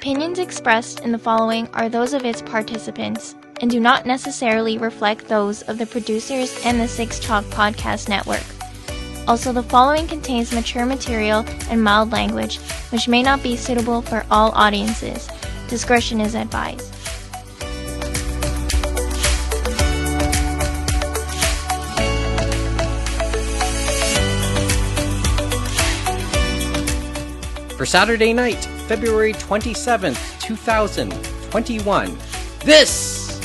opinions expressed in the following are those of its participants and do not necessarily reflect those of the producers and the Six Chalk Podcast Network. Also, the following contains mature material and mild language, which may not be suitable for all audiences. Discretion is advised. For Saturday night, February 27th, 2021, this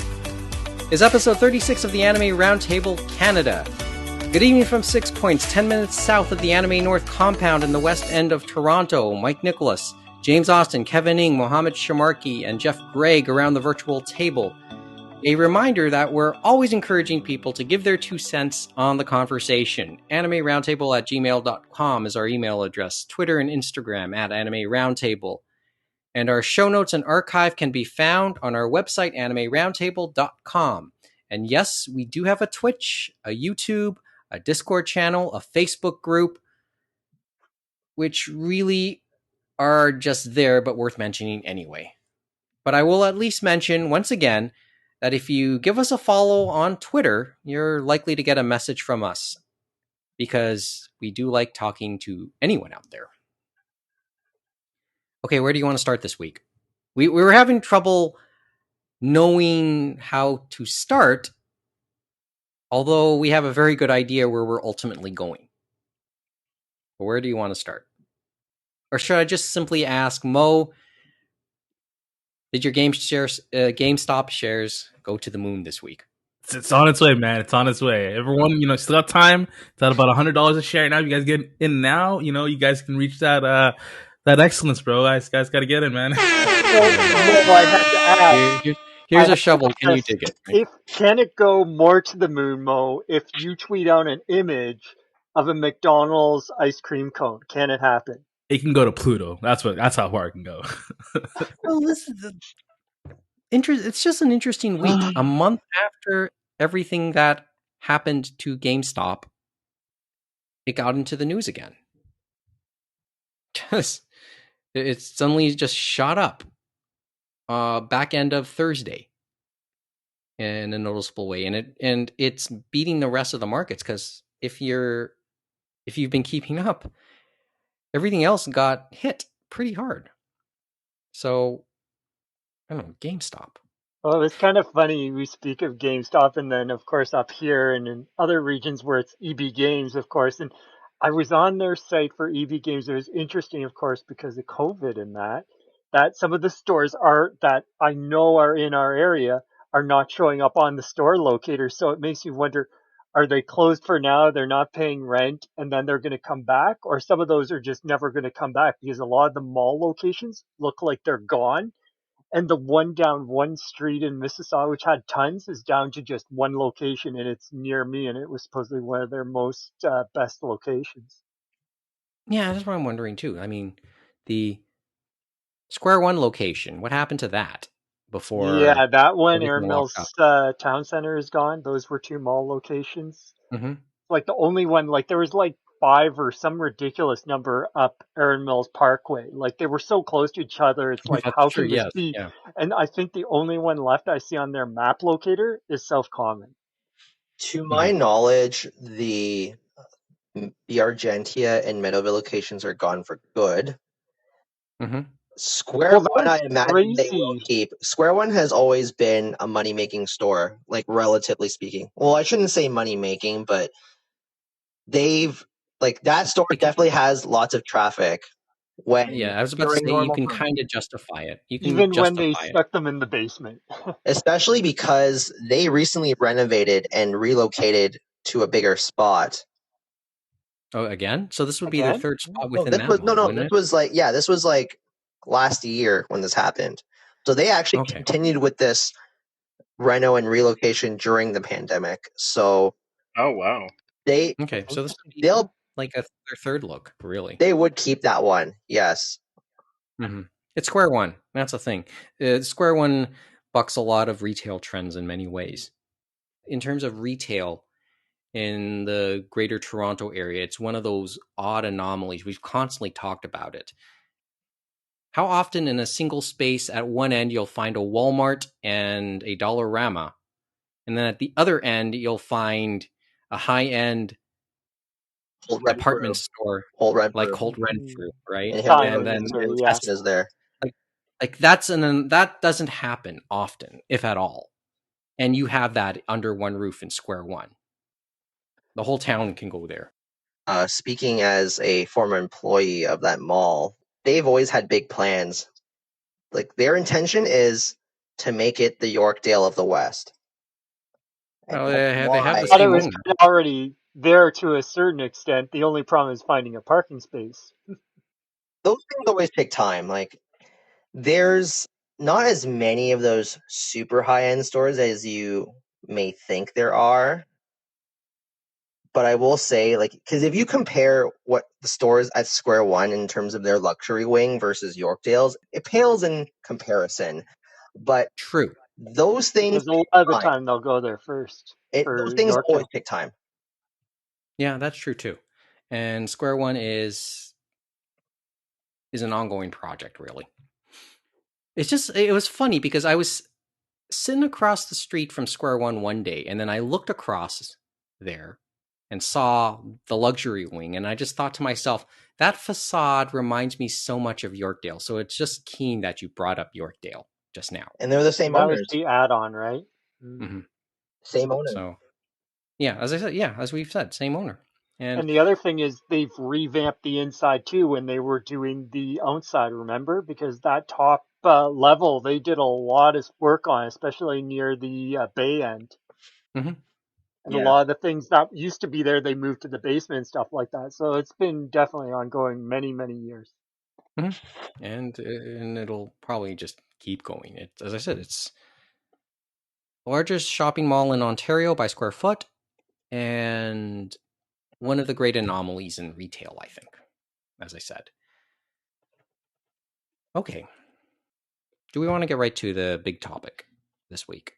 is episode 36 of the Anime Roundtable Canada. Good evening from 6 Points, 10 minutes south of the Anime North compound in the west end of Toronto. Mike Nicolas, James Austin, Kevin Ng, Mohamed Sharmarke, and Geoff Greig around the virtual table. A reminder that we're always encouraging people to give their 2 cents on the conversation. animeroundtable@gmail.com is our email address. Twitter and Instagram @animeroundtable. And our show notes and archive can be found on our website, animeroundtable.com. And yes, we do have a Twitch, a YouTube, a Discord channel, a Facebook group, which really are just there, but worth mentioning anyway. But I will at least mention, once again, that if you give us a follow on Twitter, you're likely to get a message from us, because we do like talking to anyone out there. Okay, where do you want to start this week? We were having trouble knowing how to start, although we have a very good idea where we're ultimately going. But where do you want to start? Or should I just simply ask, Mo, did your GameStop shares go to the moon this week? It's on its way, man. It's on its way. Everyone, still got time. It's at about $100 a share now. You guys get in now. You guys can reach that excellence, bro. Guys got to get in, man. Here's a shovel. Can you dig it? Can it go more to the moon, Mo, if you tweet out an image of a McDonald's ice cream cone? Can it happen? It can go to Pluto. That's how far it can go. Well, this is it's just an interesting week. A month after everything that happened to GameStop, it got into the news again. It suddenly just shot up back end of Thursday in a noticeable way, and it's beating the rest of the markets, because if you've been keeping up, everything else got hit pretty hard. So, I don't know, GameStop. Well, it's kind of funny. We speak of GameStop, and then, of course, up here and in other regions where it's EB Games, of course. And I was on their site for EB Games. It was interesting, of course, because of COVID and that some of the stores that I know are in our area are not showing up on the store locator. So it makes you wonder, are they closed for now? They're not paying rent, and then they're going to come back? Or some of those are just never going to come back, because a lot of the mall locations look like they're gone. And the one down one street in Mississauga, which had tons, is down to just one location, and it's near me, and it was supposedly one of their most best locations. Yeah, that's what I'm wondering too. I mean, the Square One location, what happened to that before? Yeah, that one, Aaron Mills Town Center, is gone. Those were 2 mall locations. Mm-hmm. Like the only one, there was 5 or some ridiculous number up Aaron Mills Parkway. They were so close to each other. It's how can this be? Yeah. And I think the only one left I see on their map locator is South Common. To my knowledge, the Argentia and Meadowville locations are gone for good. Mm-hmm. Square One, I imagine they will keep. Square One has always been a money-making store, relatively speaking. Well, I shouldn't say money-making, but they've that store definitely has lots of traffic. I was about to say, you can kind of justify it. Even when they stuck them in the basement. Especially because they recently renovated and relocated to a bigger spot. Oh, again? So this would be their third spot within that one, this was last year when this happened. So they actually continued with this reno and relocation during the pandemic. So oh wow. So this would be their third look, really. They would keep that one, yes. Mm-hmm. It's Square One. That's the thing. Square One bucks a lot of retail trends in many ways. In terms of retail in the Greater Toronto area, it's one of those odd anomalies. We've constantly talked about it. how often in a single space at one end you'll find a Walmart and a Dollarama, and then at the other end you'll find a high-end department store like Holt Renfrew, right? And then is there. Like that doesn't happen often, if at all. And you have that under one roof in Square One. The whole town can go there. Speaking as a former employee of that mall, they've always had big plans. Like, their intention is to make it the Yorkdale of the West. Well, they have the But it same was owner. already there to a certain extent. The only problem is finding a parking space. Those things always take time. Like, there's not as many of those super high-end stores as you may think there are. But I will say, like, because if you compare what the stores at Square One in terms of their luxury wing versus Yorkdale's, it pales in comparison. But True. those things Because a lot of the time they'll go there first. those things always take time. Yeah, that's true too. And Square One is an ongoing project, really. It was funny because I was sitting across the street from Square one day, and then I looked across there and saw the luxury wing, and I just thought to myself, that facade reminds me so much of Yorkdale. So it's just keen that you brought up Yorkdale just now. And they're the same that owners. Was the add-on, right? Mm-hmm. Same owner. So, yeah, as I said, as we've said, same owner. And the other thing is they've revamped the inside too when they were doing the outside, remember? Because that top level, they did a lot of work on, especially near the bay end. Mm-hmm. And a lot of the things that used to be there, they moved to the basement and stuff like that. So it's been definitely ongoing many, many years. Mm-hmm. And it'll probably just keep going. As I said, it's the largest shopping mall in Ontario by square foot, and one of the great anomalies in retail, I think, as I said. Okay. Do we want to get right to the big topic this week?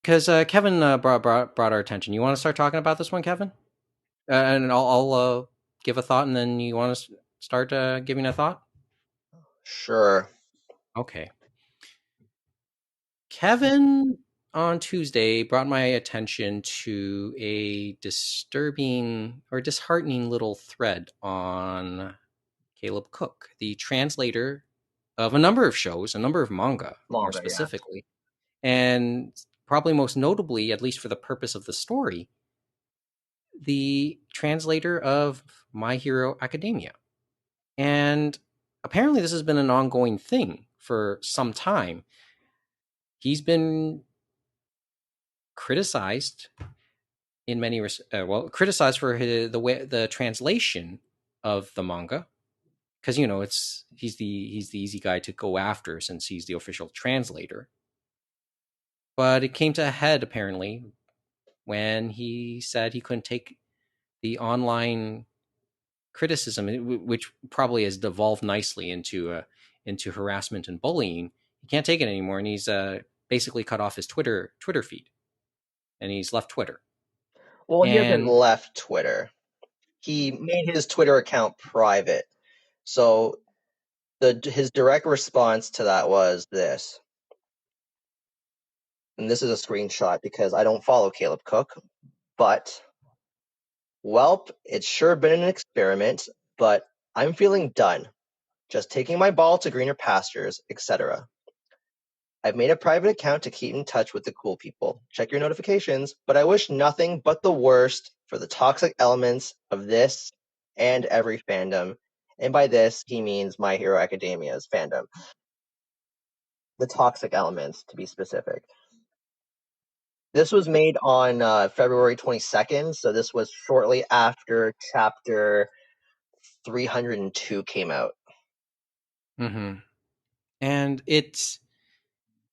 Because Kevin brought our attention. You want to start talking about this one, Kevin? And I'll give a thought, and then you want to start giving a thought? Sure. Okay. Kevin on Tuesday brought my attention to a disturbing or disheartening little thread on Caleb Cook, the translator of a number of shows, a number of manga more specifically, and probably most notably, at least for the purpose of the story, the translator of My Hero Academia. And apparently this has been an ongoing thing for some time. He's been criticized in many criticized for the translation of the manga, because he's the easy guy to go after since he's the official translator. But it came to a head apparently when he said he couldn't take the online criticism, which probably has devolved nicely into harassment and bullying. He can't take it anymore, and he's basically cut off his Twitter feed, and he's left Twitter. Well, he hasn't left Twitter. He made his Twitter account private. So his direct response to that was this. And this is a screenshot because I don't follow Caleb Cook, but welp, it's sure been an experiment, but I'm feeling done. Just taking my ball to greener pastures, etc. I've made a private account to keep in touch with the cool people. Check your notifications, but I wish nothing but the worst for the toxic elements of this and every fandom. And by this, he means My Hero Academia's fandom. The toxic elements, to be specific. This was made on February 22nd, so this was shortly after chapter 302 came out. Mm-hmm. And it's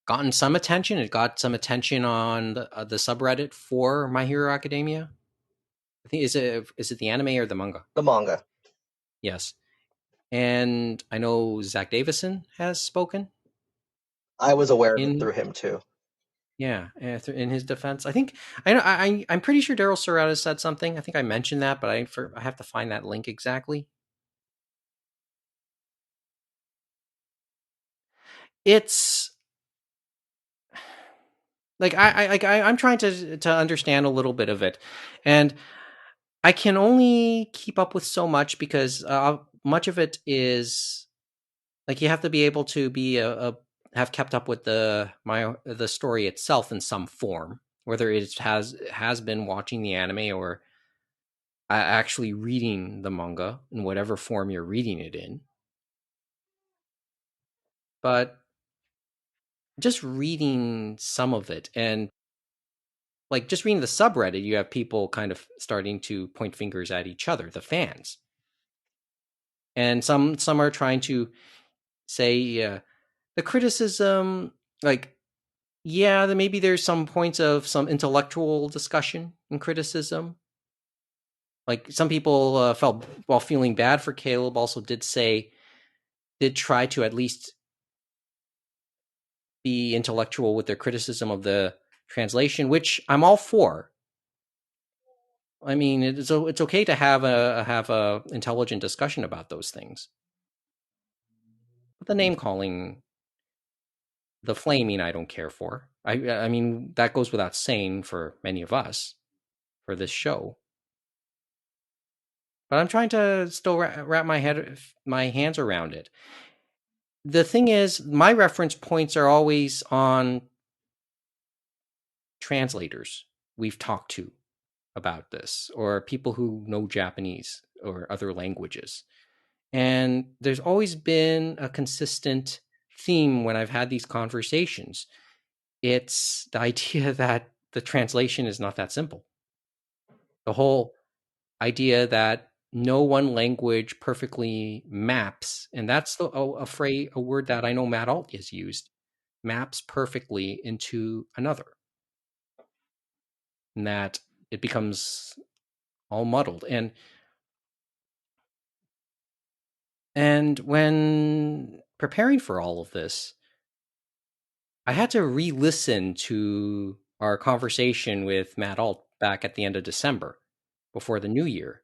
gotten some attention. It got some attention on the subreddit for My Hero Academia. I think is it the anime or the manga? The manga. Yes. And I know Zach Davison has spoken. I was aware of it through him too. Yeah, in his defense, I think I'm pretty sure Daryl Serrata said something. I think I mentioned that, but I have to find that link exactly. it's like I'm trying to understand a little bit of it, and I can only keep up with so much because much of it is like you have to be able to be have kept up with the story itself in some form, whether it has been watching the anime or actually reading the manga in whatever form you're reading it in. But just reading some of it, and like just reading the subreddit, you have people kind of starting to point fingers at each other, the fans, and some are trying to say the criticism, like, yeah, then maybe there's some points of some intellectual discussion and criticism. Like some people felt, while feeling bad for Caleb, also did try to at least be intellectual with their criticism of the translation, which I'm all for. I mean, it's okay to have a intelligent discussion about those things. But the name calling, the flaming, I don't care for. I mean, that goes without saying for many of us for this show. But I'm trying to still wrap my hands around it. The thing is, my reference points are always on translators we've talked to about this, or people who know Japanese or other languages. And there's always been a consistent theme when I've had these conversations. It's the idea that the translation is not that simple. The whole idea that no one language perfectly maps, and that's a word that I know Matt Alt has used, maps perfectly into another, and that it becomes all muddled. And when preparing for all of this, I had to re-listen to our conversation with Matt Alt back at the end of December before the new year.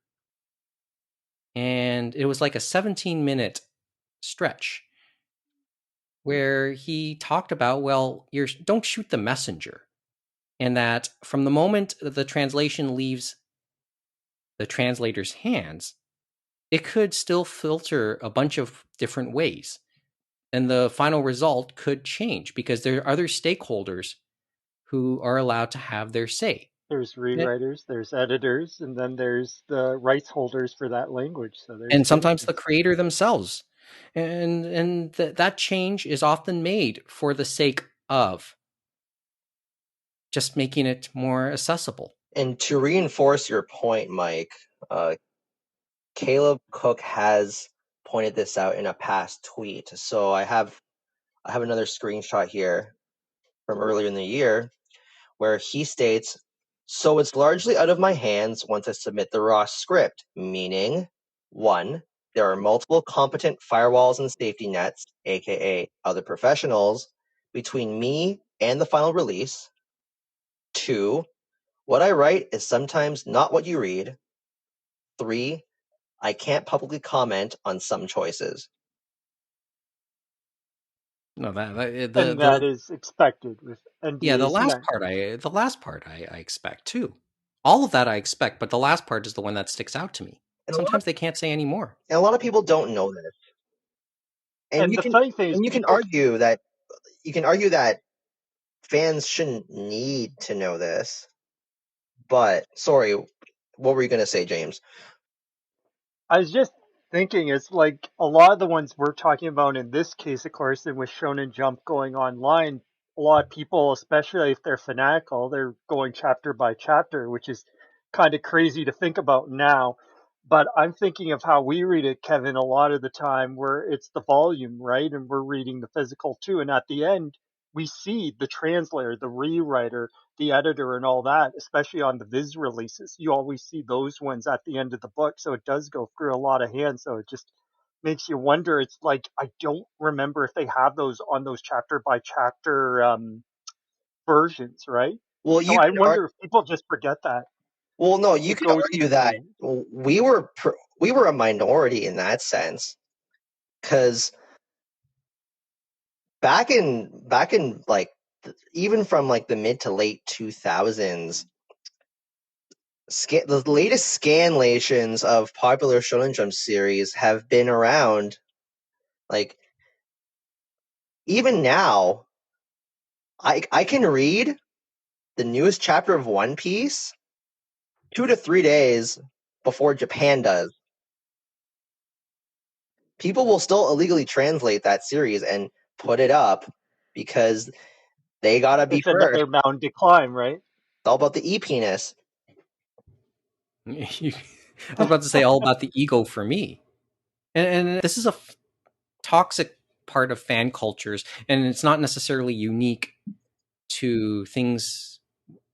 And it was like a 17-minute stretch where he talked about, well, don't shoot the messenger. And that from the moment the translation leaves the translator's hands, it could still filter a bunch of different ways. And the final result could change because there are other stakeholders who are allowed to have their say. There's rewriters, there's editors, and then there's the rights holders for that language. So and sometimes the creator themselves. And that change is often made for the sake of just making it more accessible. And to reinforce your point, Mike, Caleb Cook has pointed this out in a past tweet. So I have another screenshot here from earlier in the year where he states, "So it's largely out of my hands once I submit the raw script, meaning 1. There are multiple competent firewalls and safety nets, aka other professionals, between me and the final release. 2. What I write is sometimes not what you read. 3. I can't publicly comment on some choices." No, that is expected with NDAs. Yeah, the last part I expect too. All of that I expect, but the last part is the one that sticks out to me. And sometimes they can't say any more. And a lot of people don't know this. And the funny thing is, you can argue that fans shouldn't need to know this. But sorry, what were you going to say, James? I was just thinking, it's like a lot of the ones we're talking about in this case, of course, and with Shonen Jump going online, a lot of people, especially if they're fanatical, they're going chapter by chapter, which is kind of crazy to think about now. But I'm thinking of how we read it, Kevin, a lot of the time where it's the volume, right? And we're reading the physical too. And at the end, we see the translator, the rewriter, the editor, and all that, especially on the Viz releases. You always see those ones at the end of the book. So it does go through a lot of hands. So it just makes you wonder. It's like, I don't remember if they have those on those chapter by chapter versions, right? Well, so I wonder if people just forget that. Well, no, you could argue that we were a minority in that sense, because back in like even from like the mid to late 2000s, the latest scanlations of popular Shonen Jump series have been around. Like even now, I can read the newest chapter of One Piece 2 to 3 days before Japan does. People will still illegally translate that series and put it up because they gotta be It's first. another mountain to climb, right? It's all about the e-penis. I was about to say all about the ego for me. And this is a toxic part of fan cultures, and it's not necessarily unique to things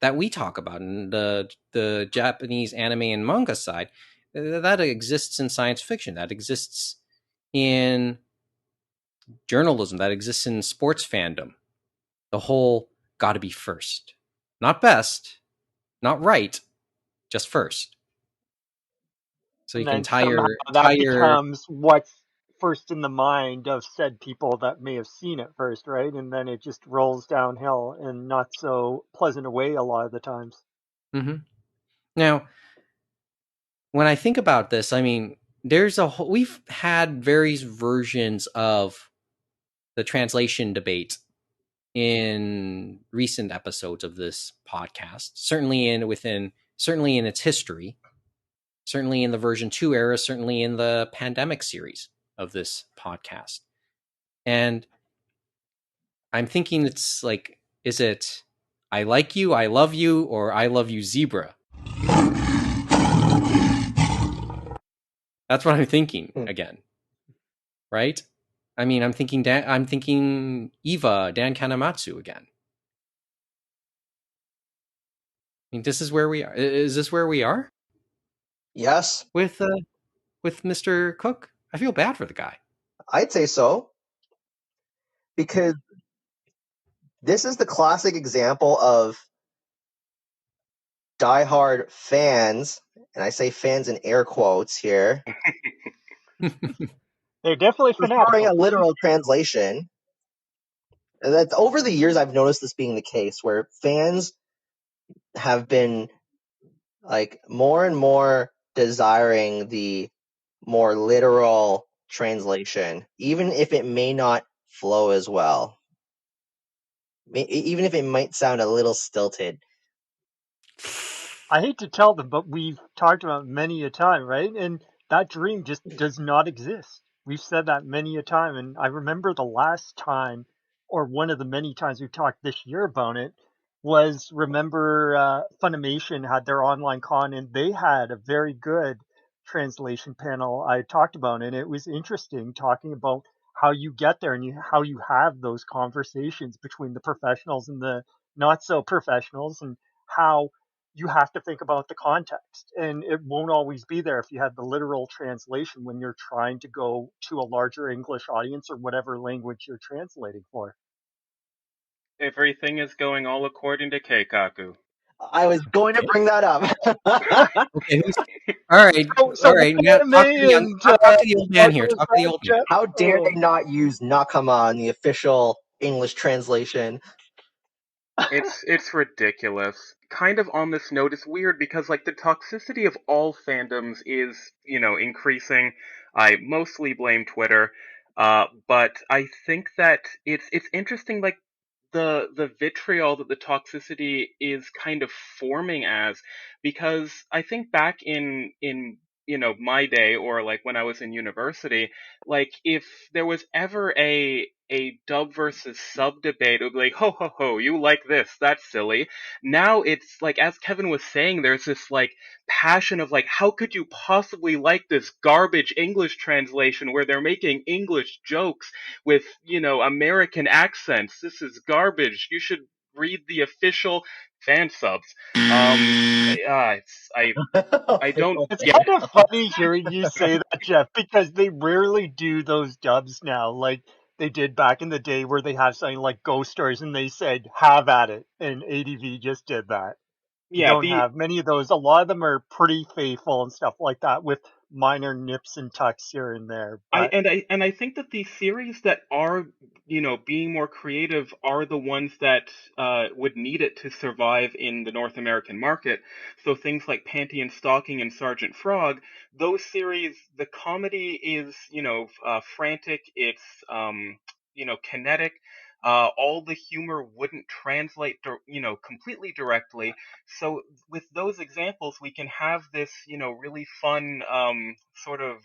that we talk about in the Japanese anime and manga side. That exists in science fiction, that exists in journalism, that exists in sports fandom. The whole gotta be first. Not best, not right, just first. So you And can then tie somehow your that becomes what's first in the mind of said people that may have seen it first, right? And then it just rolls downhill in not so pleasant a way a lot of the times. Mm-hmm. Now, when I think about this, I mean, we've had various versions of the translation debate in recent episodes of this podcast. Certainly in its history, certainly in the version 2 era, certainly in the pandemic series of this podcast. And I'm thinking it's like, is it I like you, I love you, or I love you, zebra? That's what I'm thinking again. Right? I mean, I'm thinking Eva, Dan Kanematsu again. I mean, this is where we are. Is this where we are? Yes. With Mr. Cook? I feel bad for the guy. I'd say so. Because this is the classic example of diehard fans, and I say fans in air quotes here, They're definitely preferring a fanatical. literal translation. That's over the years I've noticed this being the case, where fans have been like more and more desiring the more literal translation, even if it may not flow as well. Even if it might sound a little stilted. I hate to tell them, but we've talked about many a time, right? And that dream just does not exist. We've said that many a time. And I remember the last time, or one of the many times we've talked this year about it, was remember Funimation had their online con and they had a very good translation panel I talked about. And it was interesting talking about how you get there and how you have those conversations between the professionals and the not so professionals, and how you have to think about the context, and it won't always be there if you have the literal translation when you're trying to go to a larger English audience or whatever language you're translating for. Everything is going all according to Keikaku. I was going to bring that up. Okay, all right, So all right. what Now anime and talk to the old man here. was Talk to the that, old man. Geoff? How dare Oh. they not use Nakama in the official English translation? It's ridiculous. Kind of on this note, it's weird because like the toxicity of all fandoms is, increasing. I mostly blame Twitter. But I think that it's interesting like the vitriol that the toxicity is kind of forming as, because I think back in my day, or like when I was in university, like if there was ever a dub versus sub debate, it would be like, ho ho ho, you like this, that's silly. Now it's like, as Kevin was saying, there's this like passion of like, how could you possibly like this garbage English translation where they're making English jokes with, American accents? This is garbage. You should read the official fan subs. I don't It's get kind of funny hearing you say that, Geoff, because they rarely do those dubs now, like they did back in the day where they have something like Ghost Stories and they said, have at it. And ADV just did that. You yeah, don't have many of those. A lot of them are pretty faithful and stuff like that with minor nips and tucks here and there. But I think that the series that are, being more creative are the ones that would need it to survive in the North American market. So things like Panty and Stocking and Sergeant Frog, those series, the comedy is, frantic. It's, kinetic. All the humor wouldn't translate, completely directly. So with those examples, we can have this, really fun, sort of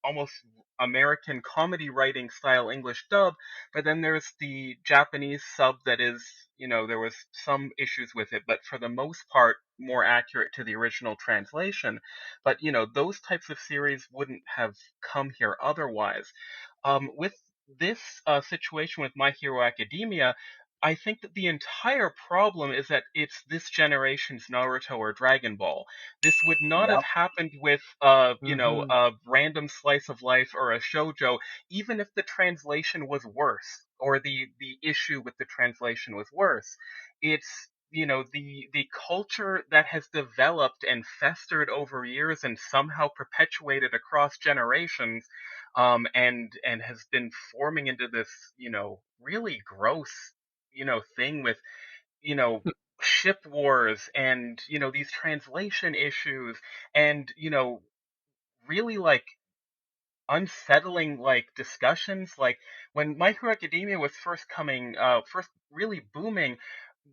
almost American comedy writing style English dub, but then there's the Japanese sub that is, there was some issues with it, but for the most part, more accurate to the original translation. But, those types of series wouldn't have come here otherwise. With this situation with My Hero Academia, I think that the entire problem is that it's this generation's Naruto or Dragon Ball. This would not have Yep. happened with, a random slice of life or a shoujo, even if the translation was worse, or the issue with the translation was worse. It's, the culture that has developed and festered over years and somehow perpetuated across generations, and has been forming into this, really gross, thing with, you know, ship wars and, these translation issues and, really like unsettling like discussions. Like when My Hero Academia was first really booming,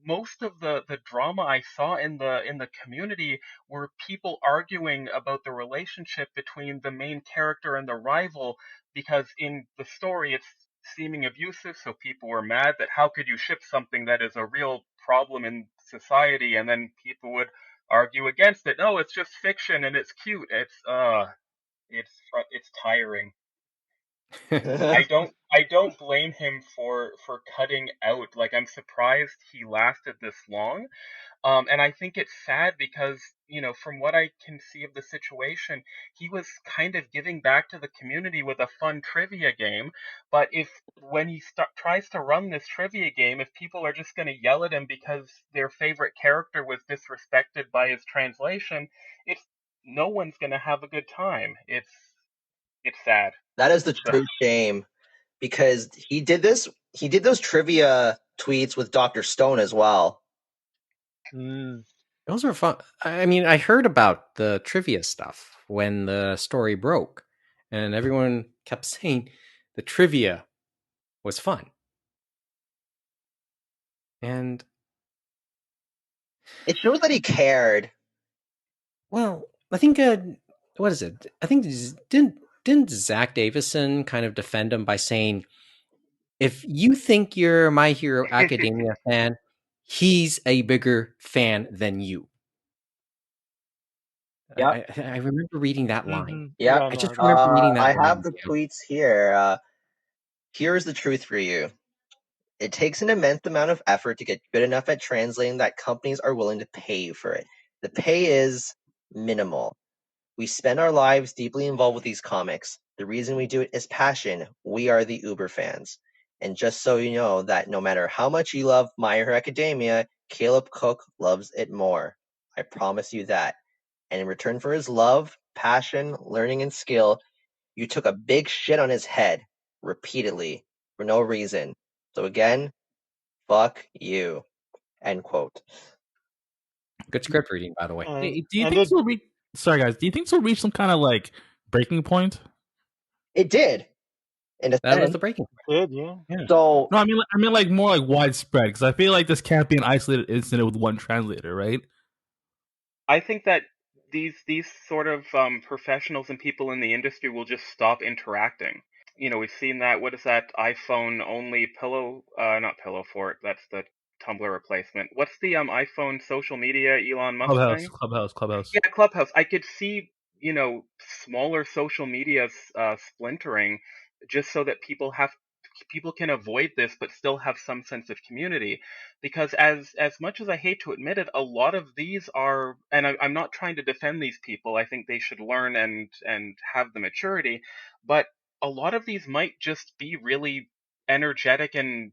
most of the drama I saw in the community were people arguing about the relationship between the main character and the rival, because in the story it's seeming abusive, so people were mad that how could you ship something that is a real problem in society, and then people would argue against it. No, it's just fiction and it's cute. It's tiring. I don't blame him for cutting out. Like, I'm surprised he lasted this long. And I think it's sad because, from what I can see of the situation, he was kind of giving back to the community with a fun trivia game. But if when he tries to run this trivia game, if people are just going to yell at him because their favorite character was disrespected by his translation, it's no one's going to have a good time. It's sad. That is the true shame, because he did those trivia tweets with Dr. Stone as well. Those were fun. I mean, I heard about the trivia stuff when the story broke, and everyone kept saying the trivia was fun. And it shows that he cared. Well, I think what is it? I think didn't Zach Davison kind of defend him by saying, if you think you're a My Hero Academia fan, he's a bigger fan than you. Yep. I remember reading that line. Yeah, I just remember reading that I line. have the tweets here. Here's the truth for you. It takes an immense amount of effort to get good enough at translating that companies are willing to pay you for it. The pay is minimal. We spend our lives deeply involved with these comics. The reason we do it is passion. We are the Uber fans. And just so you know that no matter how much you love My Hero Academia, Caleb Cook loves it more. I promise you that. And in return for his love, passion, learning, and skill, you took a big shit on his head repeatedly for no reason. So again, fuck you. End quote. Good script reading, by the way. Hey, do you think so? Sorry, guys. Do you think so? Reach some kind of like breaking point? It did. That was the breaking point. Yeah. So no, I mean like more like widespread, because I feel like this can't be an isolated incident with one translator, right? I think that these sort of professionals and people in the industry will just stop interacting. We've seen that. What is that iPhone only pillow? Not pillow fort. That's the Tumblr replacement. What's the iPhone social media Elon Musk thing? Clubhouse. Yeah, Clubhouse. I could see, smaller social medias splintering, just so that people can avoid this but still have some sense of community. Because as much as I hate to admit it, a lot of these are, and I'm not trying to defend these people. I think they should learn and have the maturity, but a lot of these might just be really energetic and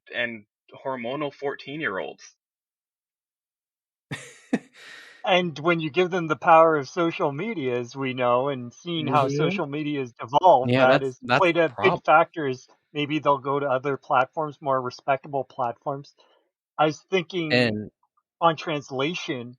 hormonal 14-year-olds. And when you give them the power of social media, as we know, and seeing how social media has evolved, Yeah, that has that's played the a big problem. factor. Is maybe they'll go to other platforms, more respectable platforms. I was thinking And on translation,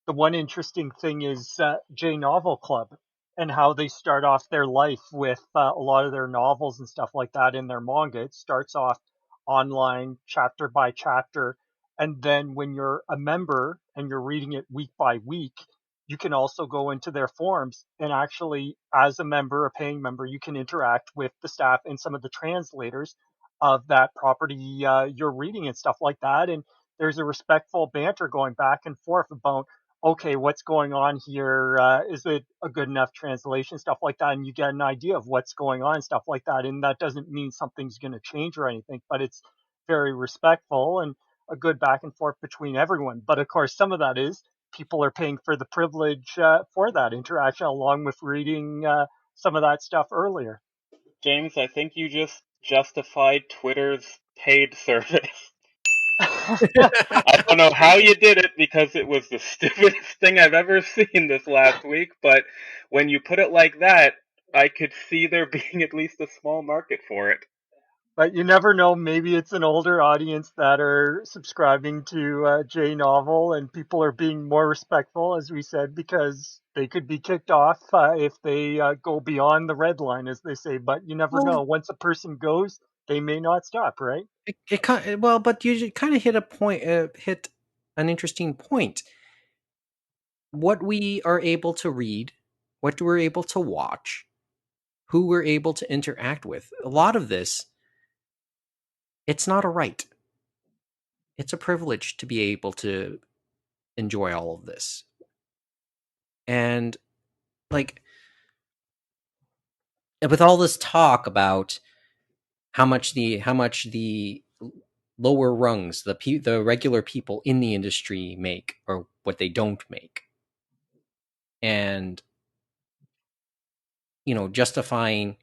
the one interesting thing is J Novel Club and how they start off their life with a lot of their novels and stuff like that in their manga. It starts off online, chapter by chapter. And then when you're a member and you're reading it week by week, you can also go into their forums and actually, as a member, a paying member, you can interact with the staff and some of the translators of that property you're reading and stuff like that. And there's a respectful banter going back and forth about, okay, what's going on here? Is it a good enough translation? Stuff like that. And you get an idea of what's going on, stuff like that. And that doesn't mean something's going to change or anything, but it's very respectful and a good back and forth between everyone. But of course, some of that is people are paying for the privilege for that interaction, along with reading some of that stuff earlier. James, I think you just justified Twitter's paid service. I don't know how you did it because it was the stupidest thing I've ever seen this last week, but when you put it like that, I could see there being at least a small market for it. But you never know. Maybe it's an older audience that are subscribing to J Novel, and people are being more respectful, as we said, because they could be kicked off if they go beyond the red line, as they say. But you never well, know. Once a person goes, they may not stop, right? but you kind of hit a point, hit an interesting point. What we are able to read, what we're able to watch, who we're able to interact with. A lot of this, it's not a right. It's a privilege to be able to enjoy all of this. And like with all this talk about how much the lower rungs, the regular people in the industry make or what they don't make. And justifying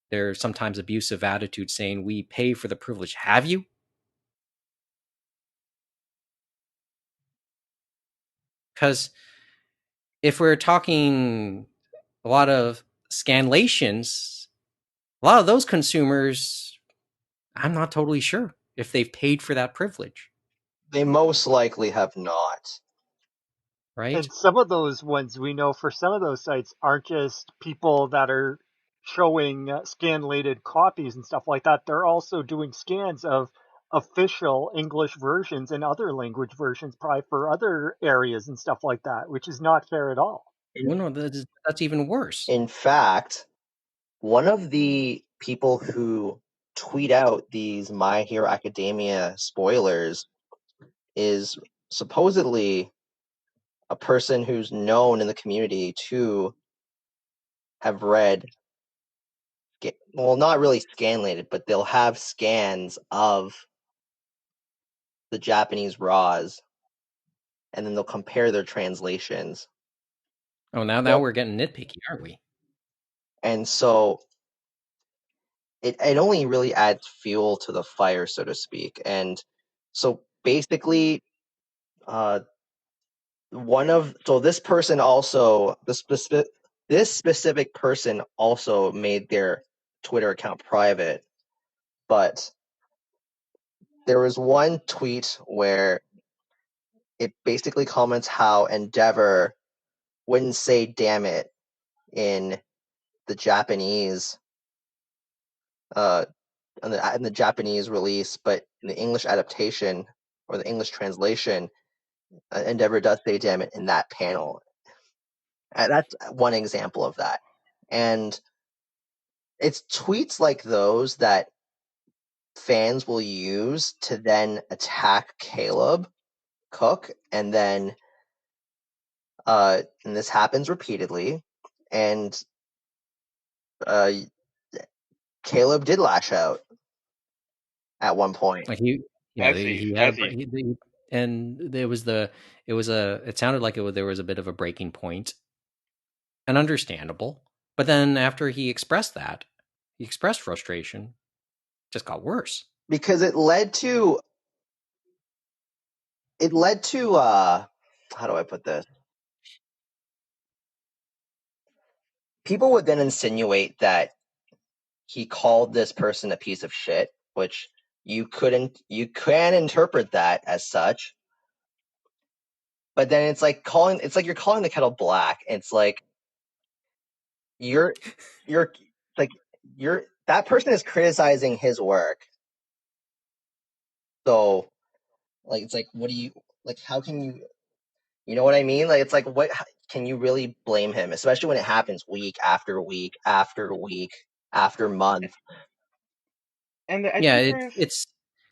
their sometimes abusive attitude saying we pay for the privilege. Have you? Because if we're talking a lot of scanlations, a lot of those consumers, I'm not totally sure if they've paid for that privilege. They most likely have not. Right? And some of those ones we know for some of those sites aren't just people that are showing scanlated copies and stuff like that. They're also doing scans of official English versions and other language versions, probably for other areas and stuff like that, which is not fair at all. Well, no, that's even worse. In fact, one of the people who tweet out these My Hero Academia spoilers is supposedly a person who's known in the community to have read, well, not really scanlated, but they'll have scans of the Japanese RAWs, and then they'll compare their translations. Oh, now we're getting nitpicky, aren't we? And so it only really adds fuel to the fire, so to speak. And so basically, this person also, this specific person also made their Twitter account private, but there was one tweet where it basically comments how Endeavor wouldn't say "damn it" in the Japanese, in the Japanese release, but in the English adaptation or the English translation, Endeavor does say "damn it" in that panel. That's one example of that, and it's tweets like those that fans will use to then attack Caleb Cook, and then and this happens repeatedly, and Caleb did lash out at one point. Like and it sounded like there was a bit of a breaking point, and understandable. But then after he expressed frustration, just got worse. Because it led to it led to how do I put this? People would then insinuate that he called this person a piece of shit, which you can interpret that as such. But then it's like you're calling the kettle black. It's like you're that person is criticizing his work. So like it's like what do you like how can you know what I mean? Like it's like what can you really blame him, especially when it happens week after week after week after month? And I Yeah, think there's it's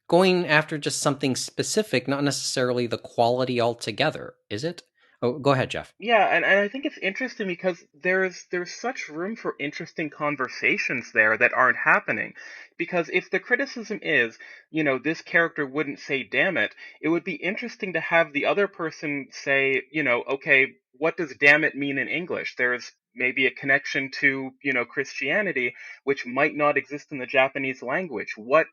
going after just something specific, not necessarily the quality altogether, is it? Oh, go ahead, Geoff. Yeah, and I think it's interesting because there's such room for interesting conversations there that aren't happening. Because if the criticism is, this character wouldn't say damn it would be interesting to have the other person say, okay, what does damn it mean in English? There's maybe a connection to, Christianity, which might not exist in the Japanese language. What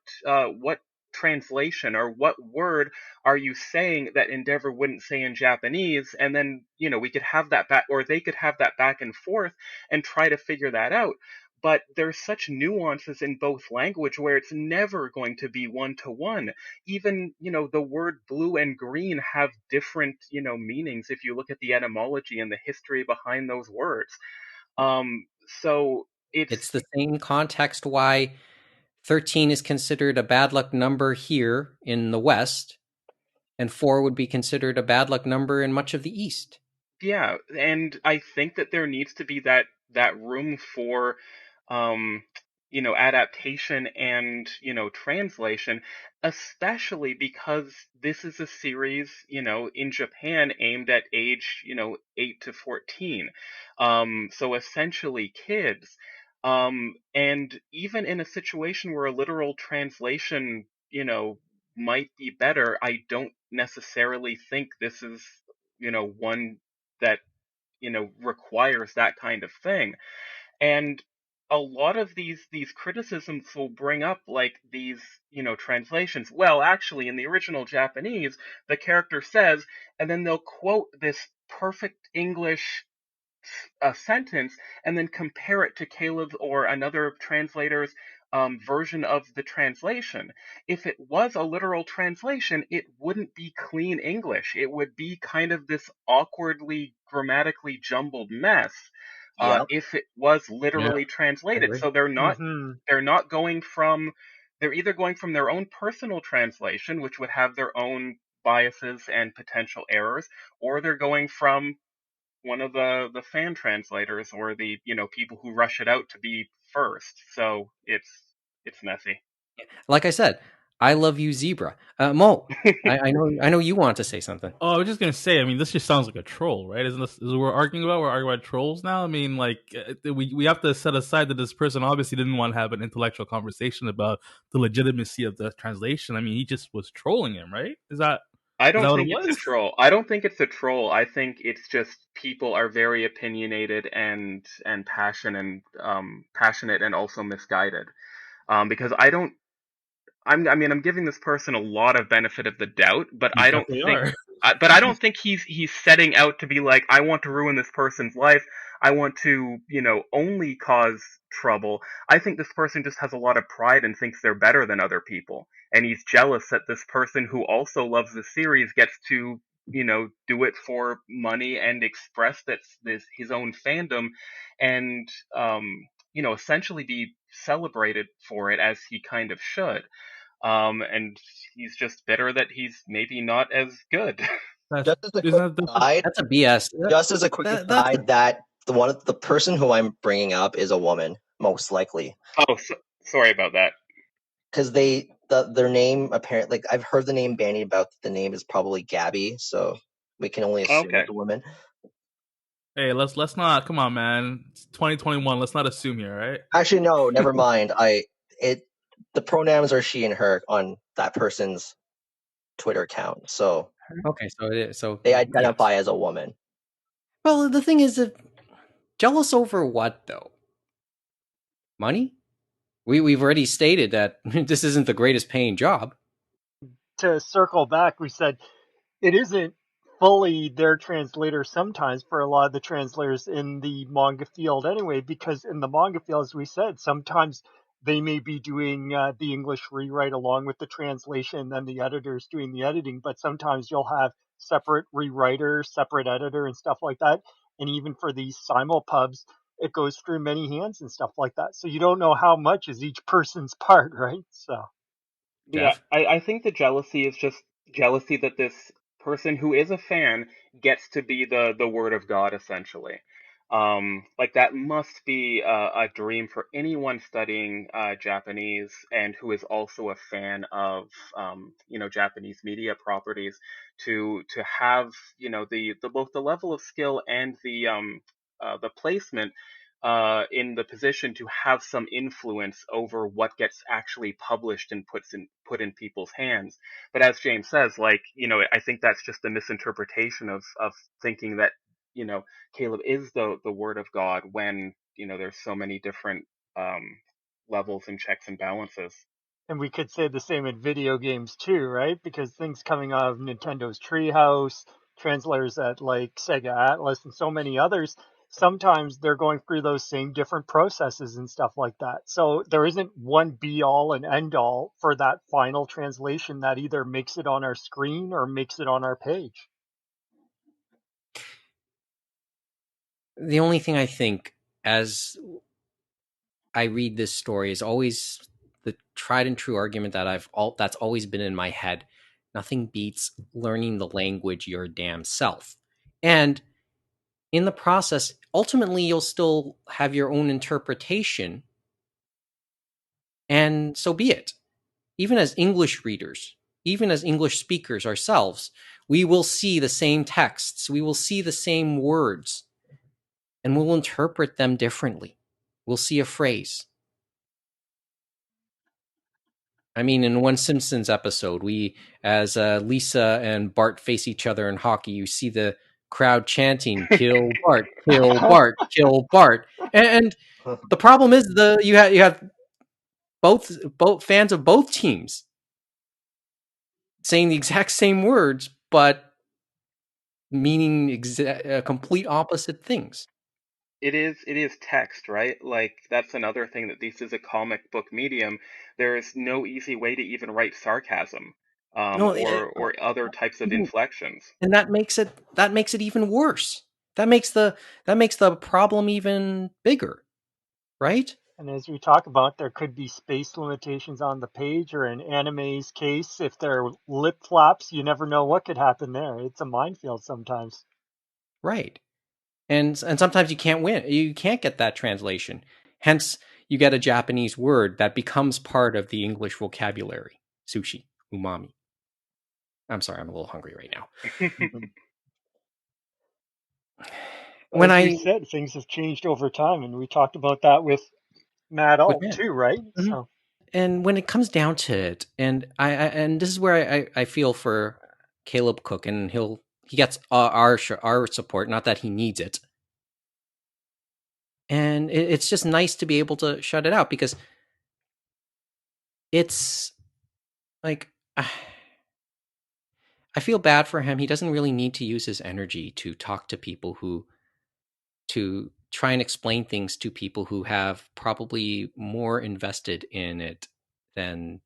translation or what word are you saying that Endeavor wouldn't say in Japanese? And then, we could have that back, or they could have that back and forth and try to figure that out. But there's such nuances in both language where it's never going to be one to one. Even, the word blue and green have different, meanings if you look at the etymology and the history behind those words. So It's the same context why 13 is considered a bad luck number here in the West, and 4 would be considered a bad luck number in much of the East. Yeah, and I think that there needs to be that room for um adaptation and translation, especially because this is a series in Japan aimed at age 8 to 14, so essentially kids, and even in a situation where a literal translation might be better, I don't necessarily think this is one that requires that kind of thing. And a lot of these criticisms will bring up like these translations. Well, actually, in the original Japanese, the character says, and then they'll quote this perfect English a sentence and then compare it to Caleb's or another translator's version of the translation. If it was a literal translation, it wouldn't be clean English. It would be kind of this awkwardly grammatically jumbled mess. Yep. If it was Yeah, literally I translated, agree. so they're not Hmm. they're not going from they're either going from their own personal translation, which would have their own biases and potential errors, or they're going from one of the fan translators or the people who rush it out to be first. So it's messy. Like I said, I love you, Zebra. Mo, I know you want to say something. Oh, I was just gonna say. I mean, this just sounds like a troll, right? Isn't this is what we're arguing about? We're arguing about trolls now. I mean, like we have to set aside that this person obviously didn't want to have an intellectual conversation about the legitimacy of the translation. I mean, he just was trolling him, right? I Is that don't what it think it's a was? troll. I don't think it's a troll. I think it's just people are very opinionated and passionate and also misguided. Because I'm giving this person a lot of benefit of the doubt, but You definitely are. I don't think he's setting out to be like, I want to ruin this person's life. I want to, only cause trouble. I think this person just has a lot of pride and thinks they're better than other people, and he's jealous that this person who also loves the series gets to, do it for money and express his own fandom, and essentially be celebrated for it as he kind of should. And he's just bitter that he's maybe not as good. That's Just as a quick isn't that the, aside, That's a BS. just as a quick That's a, aside, that the person who I'm bringing up is a woman, most likely, Oh, sorry about that. because their name apparently, like I've heard the name bandied about. The name is probably Gabby, so we can only assume Okay. it's a woman. hey, let's not. Come on, man. It's 2021. Let's not assume here, right? Actually, no, never mind. The pronouns are she and her on that person's Twitter account, so okay. So it is. So they yes. identify as a woman. Well, the thing is, jealous over what though? Money? We've already stated that this isn't the greatest paying job. To circle back, we said it isn't fully their translator sometimes for a lot of the translators in the manga field anyway, because in the manga field, as we said, sometimes they may be doing the English rewrite along with the translation, and then the editor's doing the editing, but sometimes you'll have separate rewriter, separate editor, and stuff like that. And even for these simulpubs, it goes through many hands and stuff like that. So you don't know how much is each person's part, right? So. Yeah, Geoff? I think the jealousy is just jealousy that this person who is a fan gets to be the word of God, essentially. Like that must be a dream for anyone studying Japanese and who is also a fan of Japanese media properties to have the both the level of skill and the placement in the position to have some influence over what gets actually published and put in people's hands. But as James says, like, I think that's just a misinterpretation of thinking that, Caleb is the word of God when, there's so many different um, levels and checks and balances. And we could say the same in video games too, right? Because things coming out of Nintendo's Treehouse, translators at like Sega Atlas, and so many others, sometimes they're going through those same different processes and stuff like that. So there isn't one be all and end all for that final translation that either makes it on our screen or makes it on our page. The only thing I think as I read this story is always the tried and true argument that's always been in my head. Nothing beats learning the language your damn self. And in the process, ultimately you'll still have your own interpretation, and so be it. Even as English readers, even as English speakers ourselves, we will see the same texts, we will see the same words, and we'll interpret them differently. We'll see a phrase. I mean, in one Simpsons episode, as Lisa and Bart face each other in hockey, you see the crowd chanting, "Kill Bart, kill Bart, kill Bart." And the problem is you have both fans of both teams saying the exact same words, but meaning complete opposite things. It is text, right? Like that's another thing, that this is a comic book medium. There is no easy way to even write sarcasm, No, or other types of inflections. and that makes it even worse. That makes the problem even bigger, right? And as we talk about, there could be space limitations on the page, or in anime's case, if there are lip flaps, you never know what could happen there. It's a minefield sometimes. Right. And sometimes you can't win. You can't get that translation. Hence, you get a Japanese word that becomes part of the English vocabulary. Sushi, umami. I'm sorry, I'm a little hungry right now. When As we I said, things have changed over time, and we talked about that with Mad with Alt man, too, right? mm-hmm. So, And when it comes down to it, and and this is where I feel for Caleb Cook, and he gets our support, not that he needs it. And it's just nice to be able to shut it out, because it's like I feel bad for him. He doesn't really need to use his energy to talk to people to try and explain things to people who have probably more invested in it than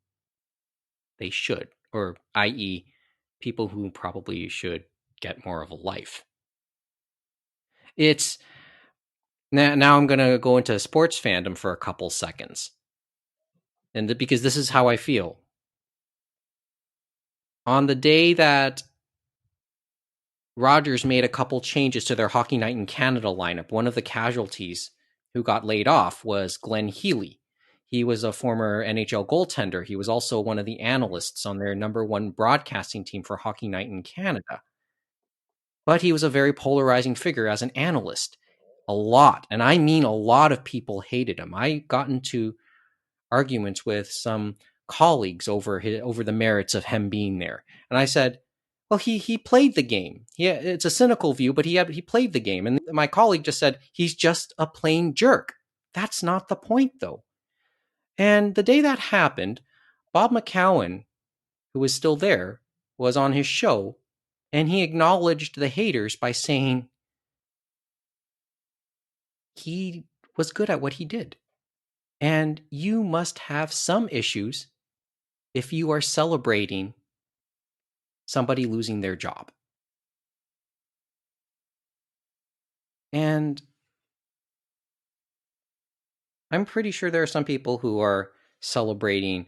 they should, or i.e., people who probably should get more of a life. It's now I'm going to go into sports fandom for a couple seconds, and because this is how I feel. On the day that Rogers made a couple changes to their Hockey Night in Canada lineup, one of the casualties who got laid off was Glenn Healy. He was a former NHL goaltender. He was also one of the analysts on their number one broadcasting team for Hockey Night in Canada. But he was a very polarizing figure as an analyst. A lot, and I mean a lot, of people hated him. I got into arguments with some colleagues over the merits of him being there. And I said, well, he played the game. Yeah, it's a cynical view, but he played the game. And my colleague just said, he's just a plain jerk. That's not the point, though. And the day that happened, Bob McCowan, who was still there, was on his show, And he acknowledged the haters by saying he was good at what he did. And you must have some issues if you are celebrating somebody losing their job. And I'm pretty sure there are some people who are celebrating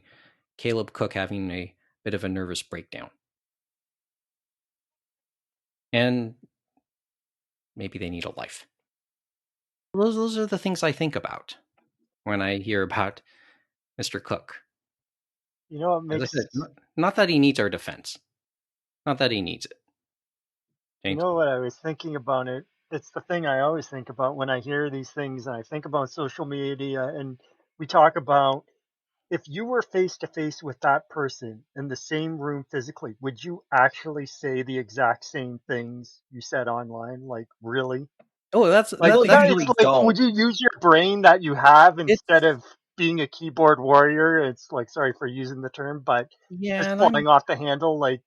Caleb Cook having a bit of a nervous breakdown. And maybe they need a life. Those are the things I think about when I hear about Mr. Cook. You know what As I makes said, not that he needs our defense. Not that he needs it. you know what I was thinking about it? It's the thing I always think about when I hear these things and I think about social media and we talk about if you were face to face with that person in the same room physically, would you actually say the exact same things you said online? Like, really? Oh, that's Like, People exactly. usually it's like, would don't. you use your brain that you have It's instead of being a keyboard warrior? It's like, sorry for using the term, but yeah, just and I'm flying off the handle, like,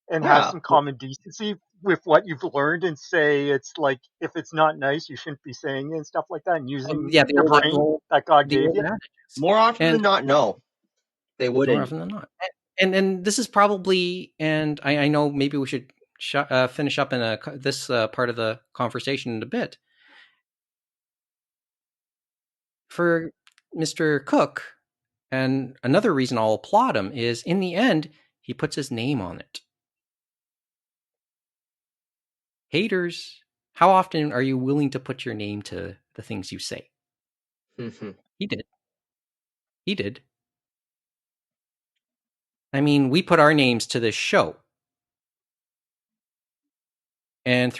and have Yeah. some common decency with what you've learned and say it's like, if it's not nice, you shouldn't be saying it and stuff like that and using yeah, your brain that God the gave old you. adages, More often than and not, no, they more wouldn't. often than not. And this is probably, and I know maybe we should finish up in this part of the conversation in a bit. For Mr. Cook, and another reason I'll applaud him is in the end, he puts his name on it. Haters, how often are you willing to put your name to the things you say? He did. He did. I mean, we put our names to this show. And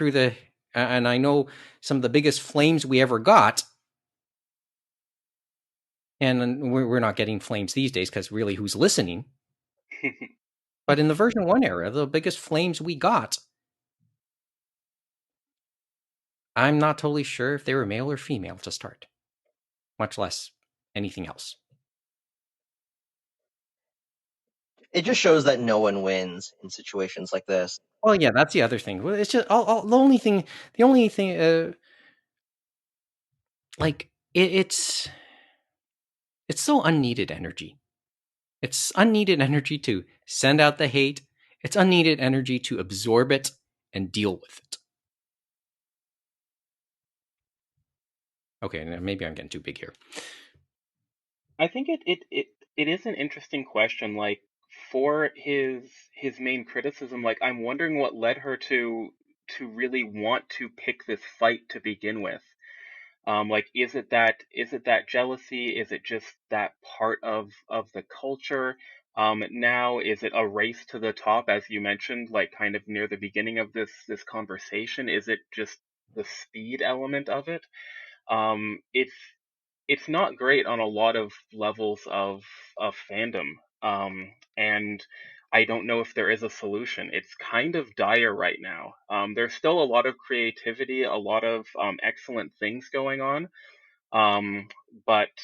and I know some of the biggest flames we ever got, and we're not getting flames these days because really who's listening? But in the version 1 era, the biggest flames we got, I'm not totally sure if they were male or female to start, much less anything else. It just shows that no one wins in situations like this. Well, yeah, that's the other thing. It's just the only thing, like it's so unneeded energy. It's unneeded energy to send out the hate. It's unneeded energy to absorb it and deal with it. Okay, maybe I'm getting too big here. I think it is an interesting question. Like for his main criticism, like I'm wondering what led her to really want to pick this fight to begin with. Like is it that jealousy? Is it just that part of the culture? Now is it a race to the top, as you mentioned, like kind of near the beginning of this conversation? Is it just the speed element of it? It's not great on a lot of levels of fandom. And I don't know if there is a solution. It's kind of dire right now. There's still a lot of creativity, a lot of excellent things going on. Um,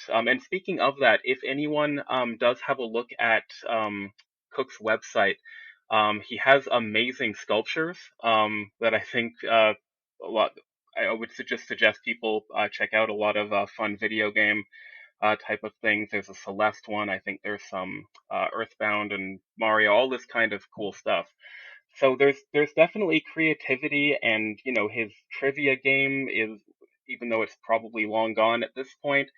and speaking of that, if anyone does have a look at Cook's website, he has amazing sculptures that I think a lot. I would suggest people check out a lot of fun video game type of things. There's a Celeste one. I think there's some Earthbound and Mario, all this kind of cool stuff. So there's definitely creativity, and his trivia game is, even though it's probably long gone at this point,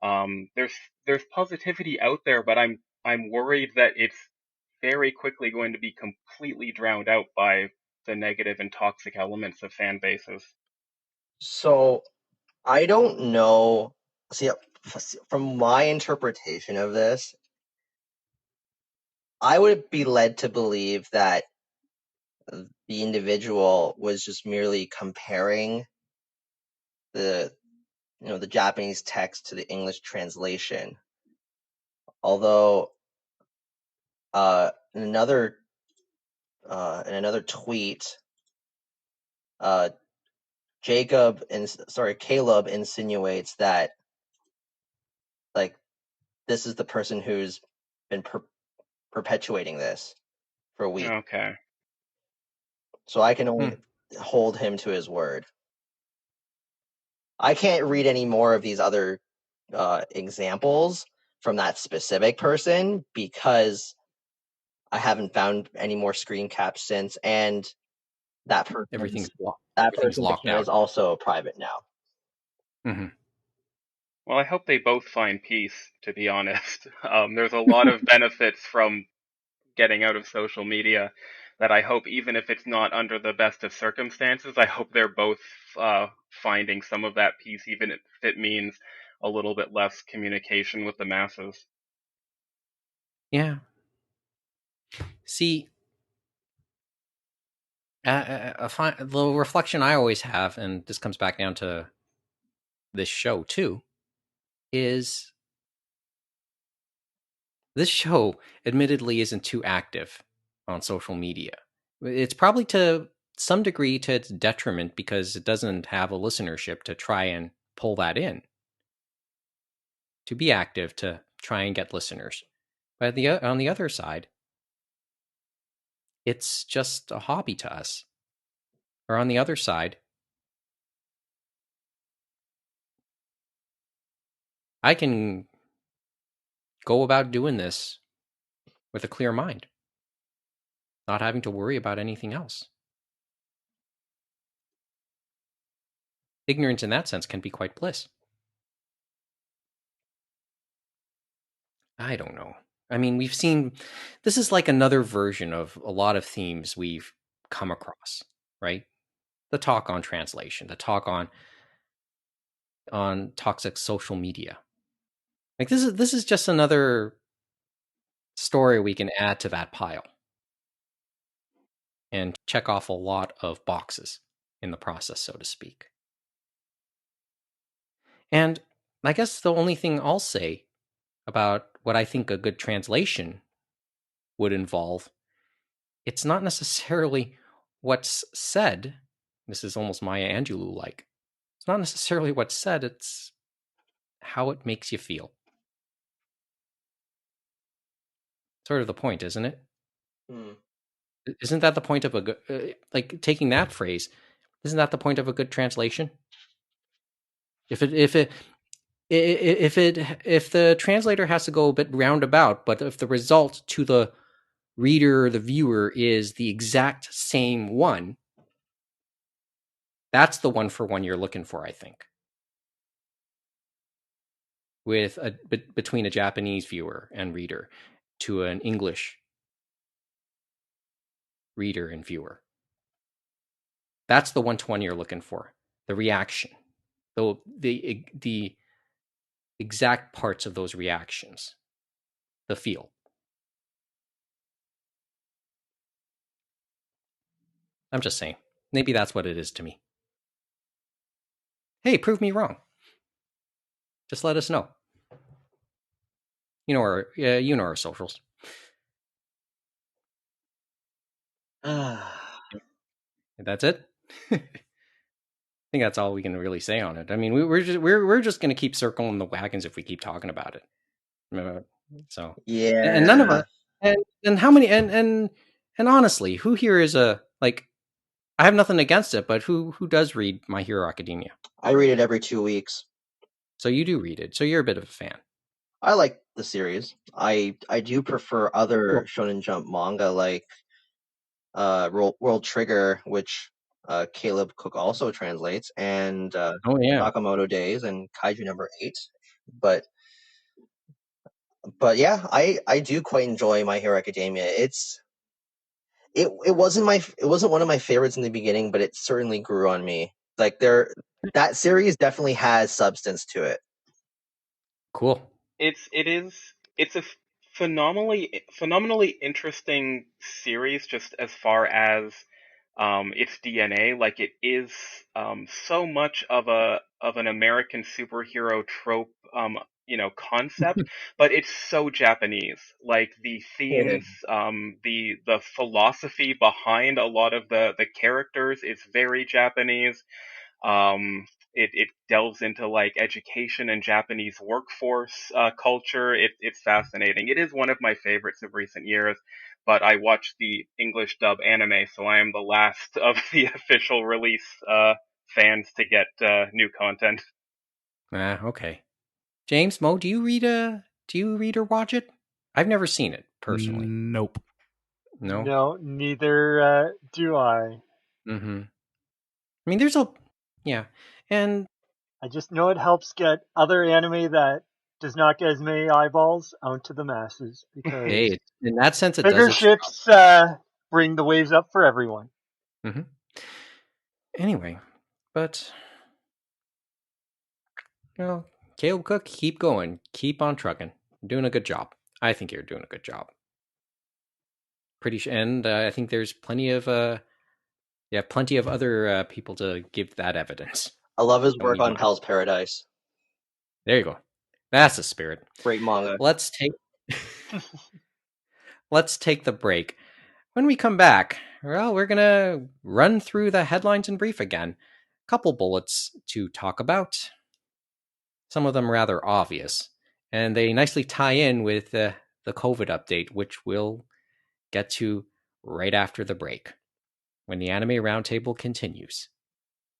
there's positivity out there, but I'm worried that it's very quickly going to be completely drowned out by the negative and toxic elements of fan bases. So I don't know. See, from my interpretation of this, I would be led to believe that the individual was just merely comparing the the Japanese text to the English translation. Although in another tweet, Caleb insinuates that like this is the person who's been perpetuating this for a week. Okay. So I can only hold him to his word. I can't read any more of these other examples from that specific person because I haven't found any more screen caps since, and that Everything's person's locked account out. is also private now. Mm-hmm. Well, I hope they both find peace, to be honest. There's a lot of benefits from getting out of social media that I hope, even if it's not under the best of circumstances, I hope they're both finding some of that peace, even if it means a little bit less communication with the masses. Yeah. See, the reflection I always have, and this comes back down to this show too, is this show admittedly isn't too active on social media. It's probably to some degree to its detriment because it doesn't have a listenership to try and pull that in, to be active, to try and get listeners. But on the other side, it's just a hobby to us. Or on the other side, I can go about doing this with a clear mind, not having to worry about anything else. Ignorance in that sense can be quite bliss. I don't know. I mean, we've seen this is like another version of a lot of themes we've come across, right? The talk on translation, the talk on toxic social media. Like this is just another story we can add to that pile and check off a lot of boxes in the process, so to speak. And I guess the only thing I'll say about what I think a good translation would involve, it's not necessarily what's said. This is almost Maya Angelou like. It's not necessarily what's said, it's how it makes you feel. Sort of the point, isn't it? Isn't that the point of a good, like taking that phrase, isn't that the point of a good translation? If the translator has to go a bit roundabout, but if the result to the reader, the viewer, is the exact same one, that's the one for one you're looking for, I think. Between a Japanese viewer and reader to an English reader and viewer, that's the one-to-one you're looking for. The reaction, the exact parts of those reactions, the feel. I'm just saying, maybe that's what it is to me. Hey, prove me wrong. Just let us know. You know our socials. That's it. I think that's all we can really say on it. I mean, we're just going to keep circling the wagons if we keep talking about it. So yeah, and none of us. And how many? And honestly, who here is a like? I have nothing against it, but who does read My Hero Academia? I read it every 2 weeks. So you do read it. So you're a bit of a fan. I like the series. I do prefer other Shonen Jump manga like World Trigger, which Caleb Cook also translates, and Nakamoto Days and Kaiju number 8. But yeah, I do quite enjoy My Hero Academia. It wasn't one of my favorites in the beginning, but it certainly grew on me. Like that series definitely has substance to it. Cool. It's a phenomenally interesting series, just as far as its DNA. Like it is so much of an American superhero trope, concept, but it's so Japanese. Like the themes, the philosophy behind a lot of the characters is very Japanese. It delves into like education and Japanese workforce culture. It's fascinating. It is one of my favorites of recent years. but I watched the English dub anime, so I am the last of the official release fans to get new content. Okay. James, Mo, do you read or watch it? I've never seen it personally. Nope. No. No, neither do I. Mm-hmm. I mean, and I just know it helps get other anime that does not get as many eyeballs out to the masses because hey, in that sense, it bigger does. ships bring the waves up for everyone. Mm-hmm. Anyway, but Caleb Cook, keep going, keep on trucking, you're doing a good job. I think you're doing a good job. Pretty sure, and I think there's plenty of other people to give that evidence. I love his work on Hell's Paradise. There you go. That's the spirit. Great manga. Let's take the break. When we come back, well, we're gonna run through the headlines in brief again. A couple bullets to talk about. Some of them rather obvious, and they nicely tie in with the COVID update, which we'll get to right after the break, when the Anime Roundtable continues.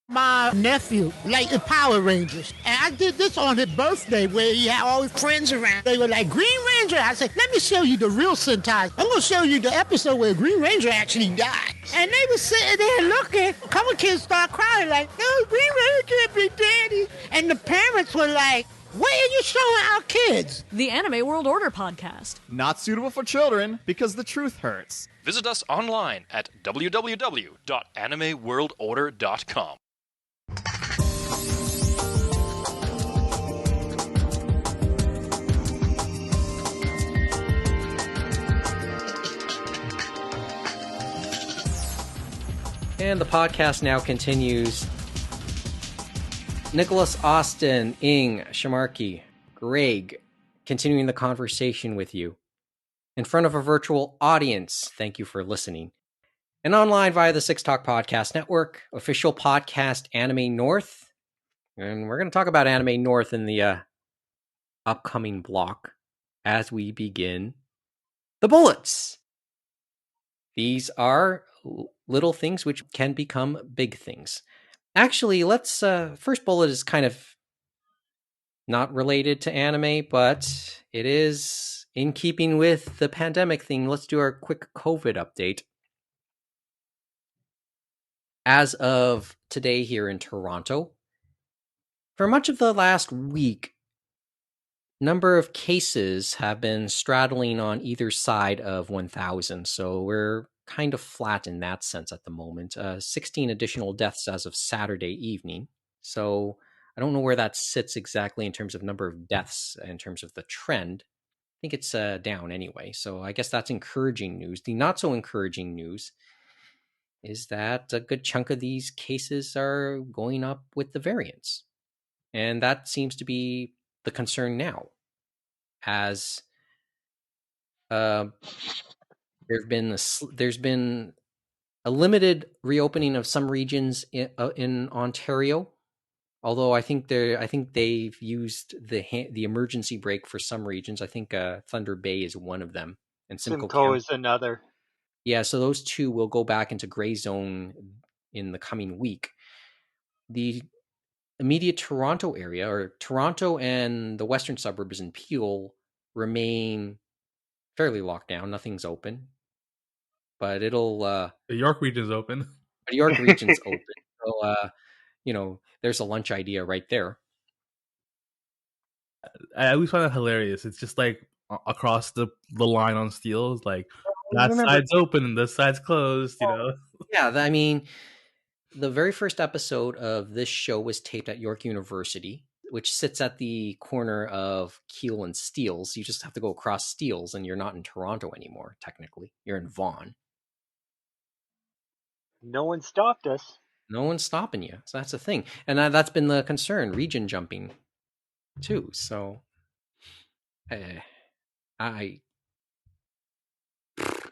My nephew liked the Power Rangers, and I did this on his birthday where he had all his friends around. They were like, Green Ranger. I said, let me show you the real Sentai. I'm going to show you the episode where Green Ranger actually died. And they were sitting there looking. A couple kids started crying like, no, Green Ranger can't be daddy. And the parents were like, what are you showing our kids? The Anime World Order podcast. Not suitable for children because the truth hurts. Visit us online at www.animeworldorder.com. And the podcast now continues. Nicolas, Austin, Ing, Sharmarke, Greig, continuing the conversation with you in front of a virtual audience. Thank you for listening. And online via the Six Talk Podcast Network, official podcast Anime North. And we're going to talk about Anime North in the upcoming block as we begin the bullets. These are little things which can become big things. Actually, let's first bullet is kind of not related to anime, but it is in keeping with the pandemic thing. Let's do our quick COVID update. As of today here in Toronto, for much of the last week, number of cases have been straddling on either side of 1,000. So we're kind of flat in that sense at the moment. 16 additional deaths as of Saturday evening. So I don't know where that sits exactly in terms of number of deaths, in terms of the trend. I think it's down anyway. So I guess that's encouraging news. The not so encouraging news is that a good chunk of these cases are going up with the variants. And that seems to be the concern now, as there's been a limited reopening of some regions in Ontario. Although I think they've used the emergency brake for some regions. I think Thunder Bay is one of them, and Simcoe is another. Yeah, so those two will go back into gray zone in the coming week. The immediate Toronto area, or Toronto and the western suburbs in Peel, remain fairly locked down. Nothing's open, but it'll the York region's open. The York region's open, so there's a lunch idea right there. I always find that hilarious. It's just like across the line on steels, like that side's open and this side's closed. Yeah, I mean, the very first episode of this show was taped at York University, which sits at the corner of Keele and Steeles. You just have to go across Steeles, and you're not in Toronto anymore. Technically, you're in Vaughan. No one stopped us. No one's stopping you. So that's the thing. And that's been the concern, region jumping too. So where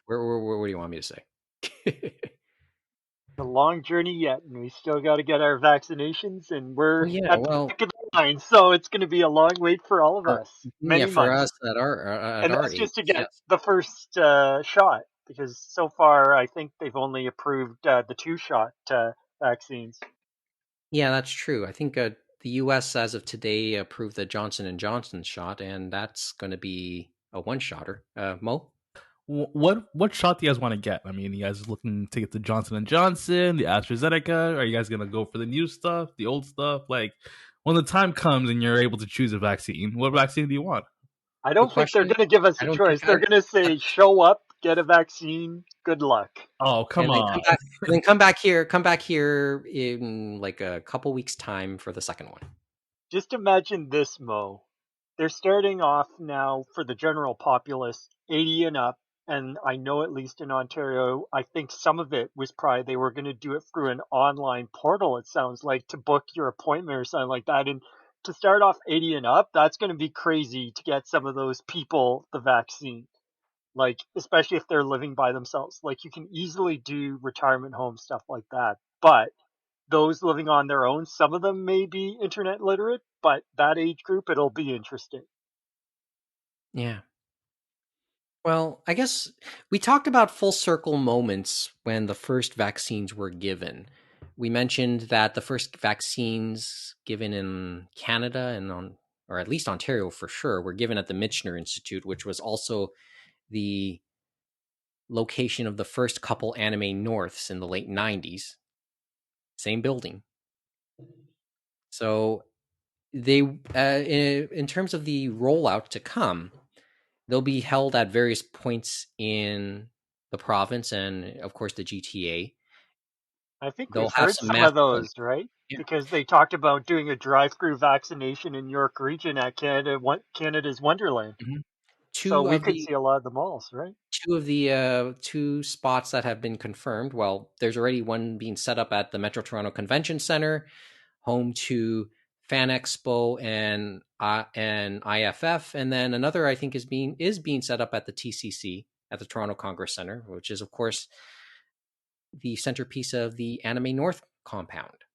do you want me to say? A long journey yet, and we still got to get our vaccinations, and we're at the back of the line, so it's going to be a long wait for all of us. Many months. Us at our and that's age, just to get the first shot. because so far I think they've only approved the 2-shot vaccines. Yeah, that's true. I think the U.S. as of today approved the Johnson & Johnson shot, and that's going to be a one-shotter. Mo? What shot do you guys want to get? I mean, you guys looking to get the Johnson & Johnson, the AstraZeneca? Are you guys going to go for the new stuff, the old stuff? Like, when the time comes and you're able to choose a vaccine, what vaccine do you want? I don't think they're going to give us a choice. They're going to say, show up, get a vaccine, good luck. Oh, come on. Then come back here in like a couple weeks' time for the second one. Just imagine this, Mo. They're starting off now for the general populace, 80 and up. And I know at least in Ontario, I think some of it was probably they were going to do it through an online portal, it sounds like, to book your appointment or something like that. And to start off 80 and up, that's going to be crazy to get some of those people the vaccine. Like, especially if they're living by themselves. Like, you can easily do retirement home stuff like that. But those living on their own, some of them may be internet literate, but that age group, it'll be interesting. Yeah. Well, I guess we talked about full circle moments when the first vaccines were given. We mentioned that the first vaccines given in Canada and or at least Ontario for sure, were given at the Michener Institute, which was also the location of the first couple Anime Norths in the late 90s. Same building. So they, in terms of the rollout to come, they'll be held at various points in the province and, of course, the GTA. I think we've heard some of those, right? Yeah. Because they talked about doing a drive-through vaccination in York Region at Canada's Wonderland. Mm-hmm. So we could see a lot of the malls, right? Two of the two spots that have been confirmed. Well, there's already one being set up at the Metro Toronto Convention Center, home to Fan Expo and IFF, and then another I think is being set up at the TCC at the Toronto Congress Center, which is of course the centerpiece of the Anime North compound.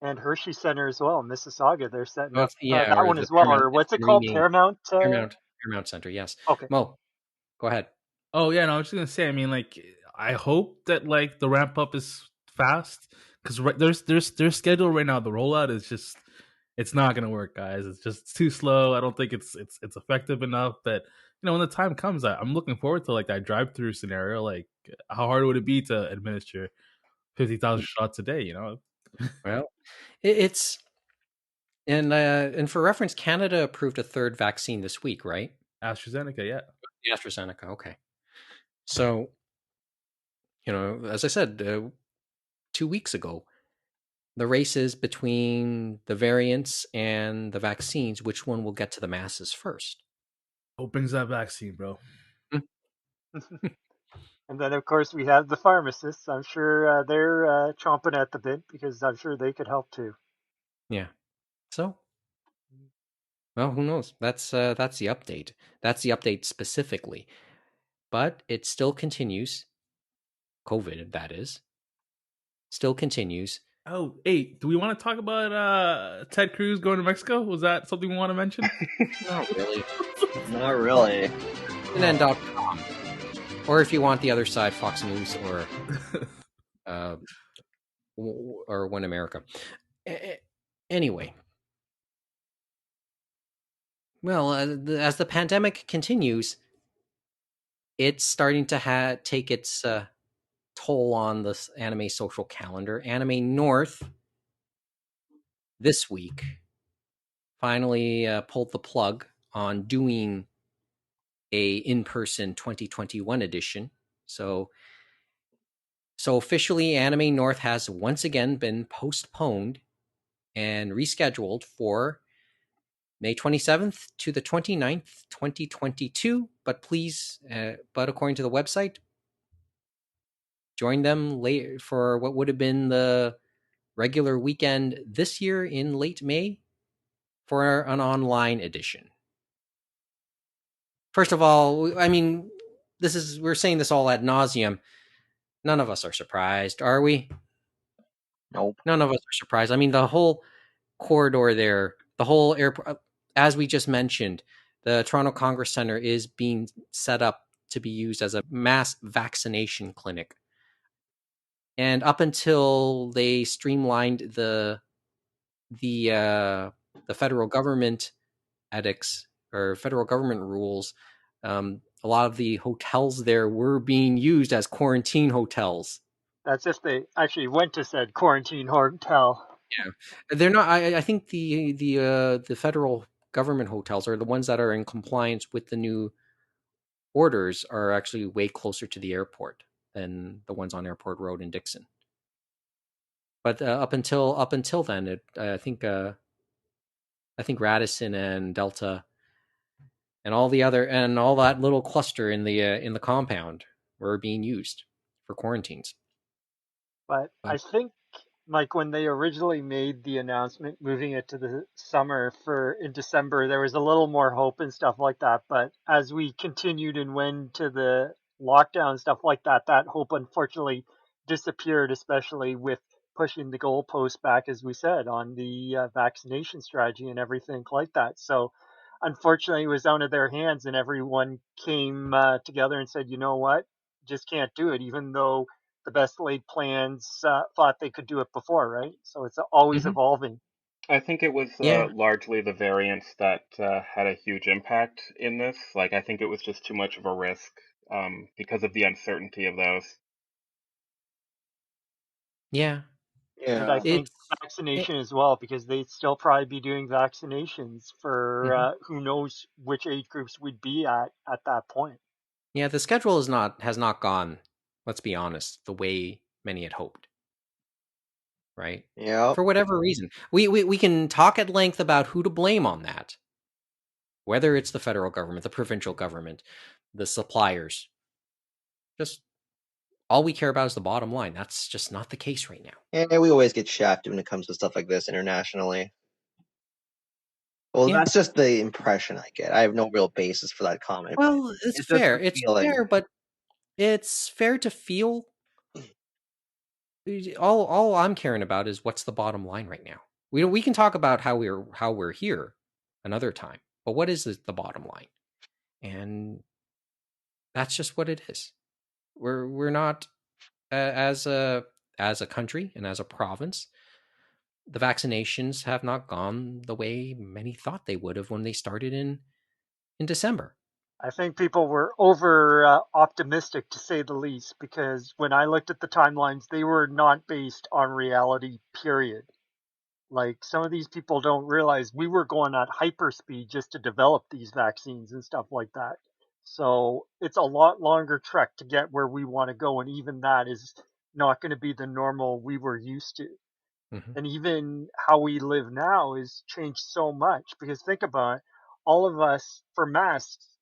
And Hershey Center as well in Mississauga. They're setting up that one as well. Paramount, or what's it called? Paramount Center. Yes. Okay. Mo, go ahead. Oh yeah, no, I was just gonna say. I mean, like, I hope that like the ramp up is fast because their schedule right now. The rollout is just. It's not gonna work, guys. It's just too slow. I don't think it's effective enough. That when the time comes, I'm looking forward to like that drive-through scenario. Like, how hard would it be to administer 50,000 shots a day? Well, it's and for reference, Canada approved a third vaccine this week, right? AstraZeneca, yeah. AstraZeneca, okay. So, as I said 2 weeks ago. The race is between the variants and the vaccines. Which one will get to the masses first? Opens that vaccine, bro. And then, of course, we have the pharmacists. I'm sure they're chomping at the bit because I'm sure they could help too. Yeah. So, well, who knows? That's the update. That's the update specifically. But it still continues. COVID, that is. Still continues. Oh, hey, do we want to talk about Ted Cruz going to Mexico? Was that something we want to mention? Not really. Not really. CNN.com. Or if you want the other side, Fox News or One America. Anyway. Well, as the pandemic continues, it's starting to take its toll on the anime social calendar. Anime North this week finally pulled the plug on doing a in-person 2021 edition. So officially Anime North has once again been postponed and rescheduled for May 27th to the 29th, 2022. But according to the website, join them late for what would have been the regular weekend this year in late May for an online edition. First of all, I mean, we're saying this all ad nauseum. None of us are surprised, are we? Nope. None of us are surprised. I mean, the whole corridor there, the whole airport, as we just mentioned, the Toronto Congress Center is being set up to be used as a mass vaccination clinic. And up until they streamlined the federal government edicts or federal government rules, a lot of the hotels there were being used as quarantine hotels. That's if they actually went to said quarantine hotel. Yeah, they're not. I think the federal government hotels are the ones that are in compliance with the new orders are actually way closer to the airport than the ones on Airport Road in Dixon. But up until then, I think Radisson and Delta and all that little cluster in the compound were being used for quarantines. But I think, like, when they originally made the announcement moving it to the summer in December, there was a little more hope and stuff like that. But as we continued and went to the lockdown and stuff like that, that hope unfortunately disappeared, especially with pushing the goalpost back, as we said, on the vaccination strategy and everything like that. So unfortunately, it was out of their hands, and everyone came together and said, you know what, just can't do it, even though the best laid plans thought they could do it before, right? So it's always evolving. I think it was largely the variants that had a huge impact in this. Like, I think it was just too much of a risk because of the uncertainty of those. Yeah. And I think vaccination as well, because they'd still probably be doing vaccinations for who knows which age groups we'd be at that point. Yeah, the schedule has not gone, let's be honest, the way many had hoped. Right? Yeah. For whatever reason. We can talk at length about who to blame on that. Whether it's the federal government, the provincial government, the suppliers. Just all we care about is the bottom line. That's just not the case right now. Yeah, we always get shafted when it comes to stuff like this internationally. Well, that's just the impression I get. I have no real basis for that comment. Well, it's fair. It's fair, but it's fair to feel. All I'm caring about is what's the bottom line right now. We can talk about how we're here another time, but what is the bottom line? And that's just what it is. We're not as a country and as a province. The vaccinations have not gone the way many thought they would have when they started in December. I think people were over optimistic, to say the least, because when I looked at the timelines, they were not based on reality, period. Like, some of these people don't realize we were going at hyperspeed just to develop these vaccines and stuff like that. So it's a lot longer trek to get where we want to go, and even that is not going to be the normal we were used to. And even how we live now has changed so much, because think about it, all of us, for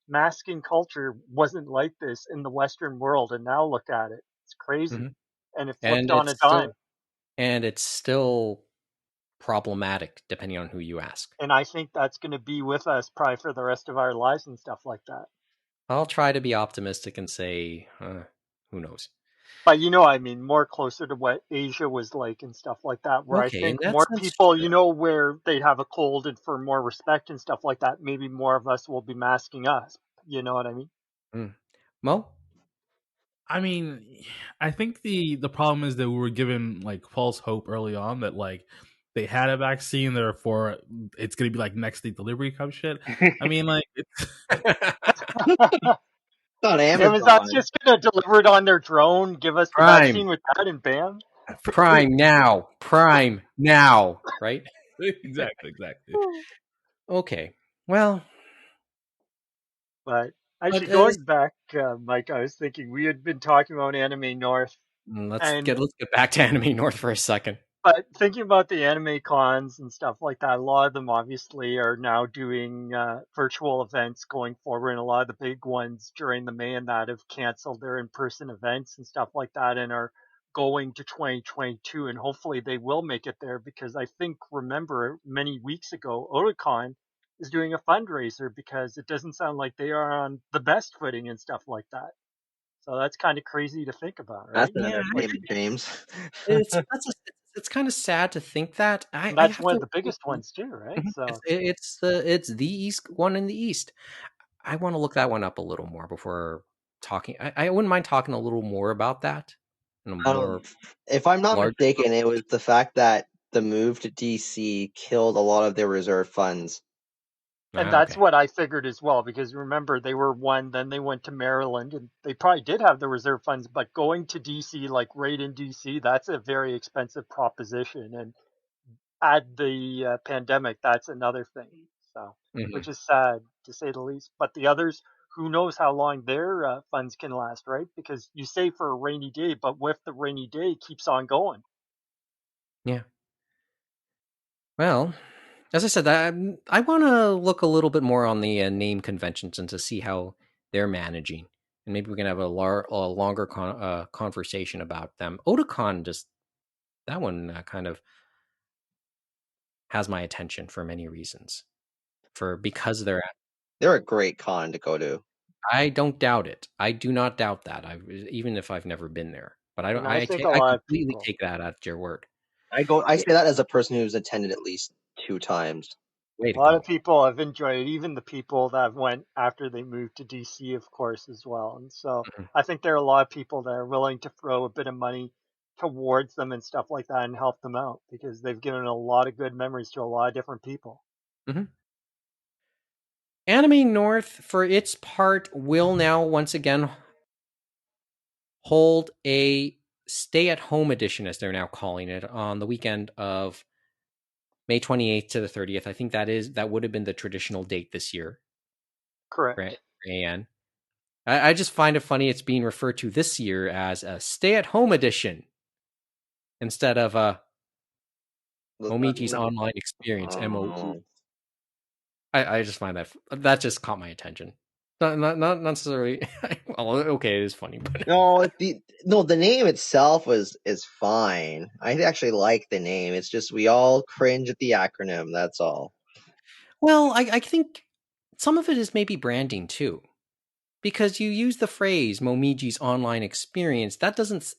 masking culture wasn't like this in the Western world, and now look at it. It's crazy. And it flipped on a dime. And it's still problematic depending on who you ask. And I think that's going to be with us probably for the rest of our lives and stuff like that. I'll try to be optimistic and say, who knows? But I mean, more closer to what Asia was like and stuff like that, where I think more people, where they'd have a cold, and for more respect and stuff like that, maybe more of us will be masking us. You know what I mean? Mo? I mean, I think the problem is that we were given like false hope early on that like they had a vaccine, therefore it's gonna be like next day delivery kind of shit. I mean, like it's on Amazon. Amazon's just gonna deliver it on their drone, give us the vaccine with that, and bam. Prime now, right? Exactly. Okay, well, but actually, going back, Mike, I was thinking we had been talking about Anime North. Let's get back to Anime North for a second. But thinking about the anime cons and stuff like that, a lot of them obviously are now doing virtual events going forward, and a lot of the big ones during the May and that have canceled their in-person events and stuff like that and are going to 2022, and hopefully they will make it there, because I think, remember, many weeks ago, Otakon is doing a fundraiser because it doesn't sound like they are on the best footing and stuff like that. So that's kind of crazy to think about, right? That's James. It's kind of sad to think that. That's one of the biggest ones too, right? So it's the east one in the east. I want to look that one up a little more before talking. I wouldn't mind talking a little more about that. If I'm not mistaken, it was the fact that the move to DC killed a lot of their reserve funds. And that's what I figured as well, because remember, they were one, then they went to Maryland, and they probably did have the reserve funds, but going to DC, like right in DC, that's a very expensive proposition. And add the pandemic, that's another thing. So, which is sad to say the least. But the others, who knows how long their funds can last, right? Because you save for a rainy day, but what if the rainy day keeps on going? Yeah. Well, as I said, I want to look a little bit more on the name conventions and to see how they're managing, and maybe we can have a longer conversation about them. Otakon, just that one kind of has my attention for many reasons. Because they're a great con to go to. I don't doubt it. I do not doubt that. Even if I've never been there, but I don't. I completely take that at your word. I say that as a person who's attended at least 2 times. A lot of people have enjoyed it, even the people that went after they moved to DC, of course, as well. And so I think there are a lot of people that are willing to throw a bit of money towards them and stuff like that and help them out, because they've given a lot of good memories to a lot of different people. Anime North, for its part, will now once again hold a stay-at-home edition, as they're now calling it, on the weekend of May 28th to the 30th. I think that would have been the traditional date this year. Correct. Right, AN. I just find it funny it's being referred to this year as a stay-at-home edition instead of Momiji's online experience, MOE. I just find that just caught my attention. Not necessarily. Well, okay, it is funny, but the name itself is fine. I actually like the name. It's just we all cringe at the acronym. That's all. Well, I think some of it is maybe branding too, because you use the phrase Momiji's online experience. That doesn't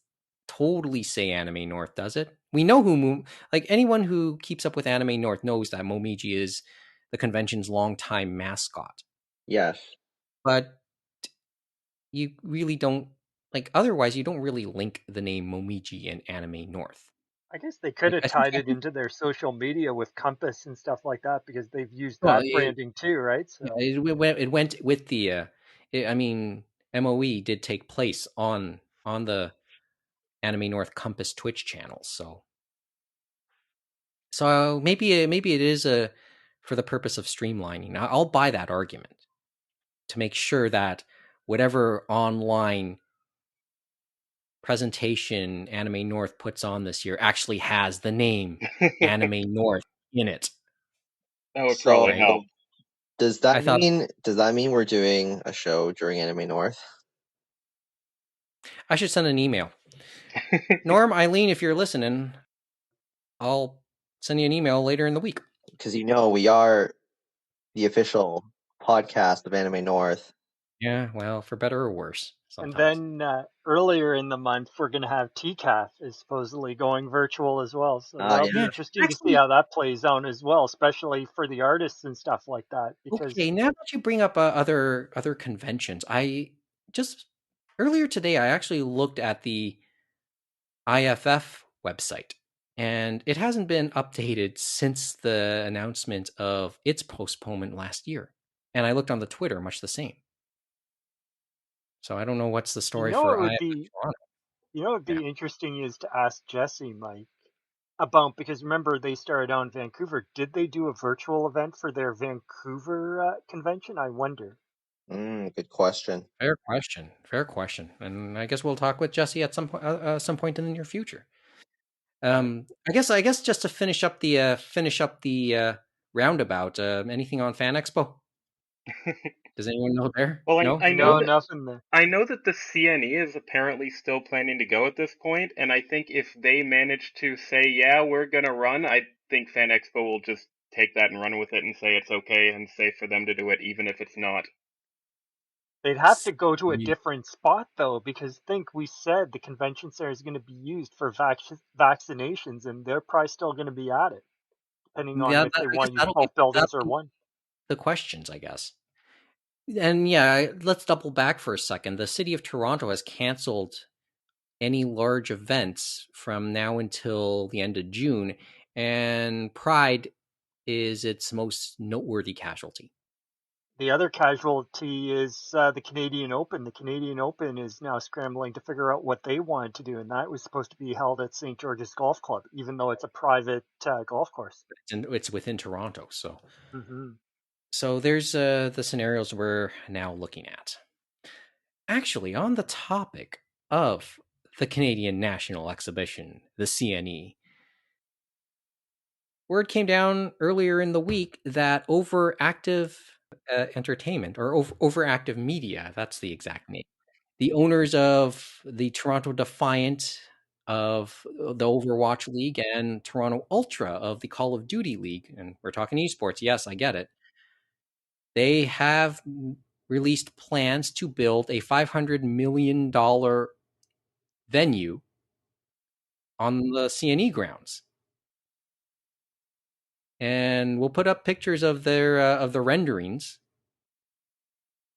totally say Anime North, does it? We know anyone who keeps up with Anime North knows that Momiji is the convention's longtime mascot. Yes. But you really don't, otherwise you don't really link the name Momiji and Anime North. I guess they could have tied it into their social media with Compass and stuff like that, because they've used that branding too, right? So it went with the, MOE did take place on the Anime North Compass Twitch channels, so maybe it is for the purpose of streamlining. I'll buy that argument to make sure that whatever online presentation Anime North puts on this year actually has the name Anime North in it. That would probably help. Does that mean we're doing a show during Anime North? I should send an email. Norm, Eileen, if you're listening, I'll send you an email later in the week. Because we are the official podcast of Anime North. Yeah, well, for better or worse. Sometimes. And then earlier in the month, we're going to have TCAF is supposedly going virtual as well. So that'll be interesting to see how that plays out as well, especially for the artists and stuff like that. Because okay, now that you bring up other conventions, I just earlier today I actually looked at the IFF website, and it hasn't been updated since the announcement of its postponement last year. And I looked on the Twitter, much the same. So I don't know what's the story for IFF Toronto. What would be interesting is to ask Jesse, Mike, about, because remember they started out in Vancouver. Did they do a virtual event for their Vancouver convention? I wonder. Good question. Fair question. And I guess we'll talk with Jesse at some point in the near future. I guess just to finish up the roundabout. Anything on Fan Expo? Does anyone know there? Well, no? I know nothing there. I know that the CNE is apparently still planning to go at this point, and I think if they manage to say, yeah, we're gonna run, I think Fan Expo will just take that and run with it and say it's okay and safe for them to do it, even if it's not. They'd have to go to a different spot, though, because we said the convention center is going to be used for vaccinations, and they're probably still going to be at it, depending on if they want to use both buildings or one. The questions, I guess. And yeah, let's double back for a second. The city of Toronto has canceled any large events from now until the end of June, and Pride is its most noteworthy casualty. The other casualty is the Canadian Open. The Canadian Open is now scrambling to figure out what they wanted to do, and that was supposed to be held at St. George's Golf Club, even though it's a private golf course. It's within Toronto, so. Mm-hmm. So there's the scenarios we're now looking at. Actually, on the topic of the Canadian National Exhibition, the CNE, word came down earlier in the week that Overactive Entertainment, or Overactive Media, that's the exact name, the owners of the Toronto Defiant of the Overwatch League and Toronto Ultra of the Call of Duty League, and we're talking esports, yes, I get it, they have released plans to build a $500 million venue on the CNE grounds. And we'll put up pictures of the renderings.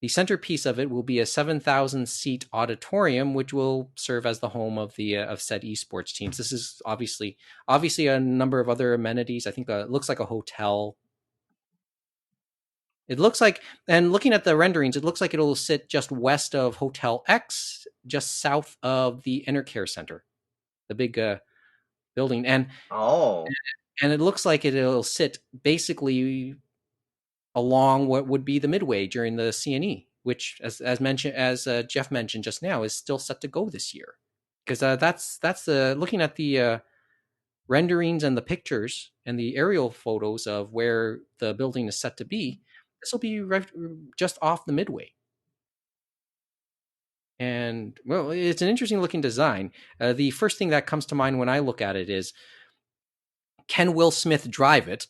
The centerpiece of it will be a 7,000 seat auditorium, which will serve as the home of the of said esports teams. This is obviously a number of other amenities. I think it looks like a hotel. It looks like, and looking at the renderings, it looks like it'll sit just west of Hotel X, just south of the Intercare Center, the big building, and it looks like it'll sit basically along what would be the midway during the CNE, which, as mentioned, as Geoff mentioned just now, is still set to go this year. Because that's looking at the renderings and the pictures and the aerial photos of where the building is set to be. This will be just off the midway. And, well, it's an interesting looking design. The first thing that comes to mind when I look at it is, can Will Smith drive it?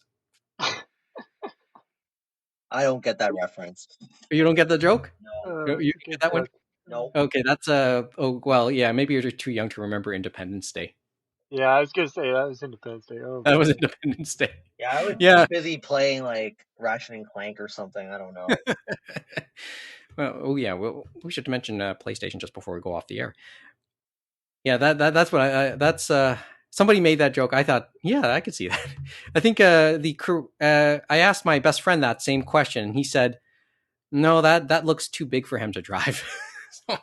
I don't get that reference. You don't get the joke? No. You get that one? No. Okay, that's oh well, yeah, maybe you're too young to remember Independence Day. Yeah, I was gonna say that was Independence Day. Oh, that was Independence Day. Yeah, I was too busy playing like Ratchet and Clank or something. I don't know. Well, we should mention PlayStation just before we go off the air. Yeah, that's what that's somebody made that joke. I thought, yeah, I could see that. I think the crew. I asked my best friend that same question, and he said, "No, that looks too big for him to drive." So,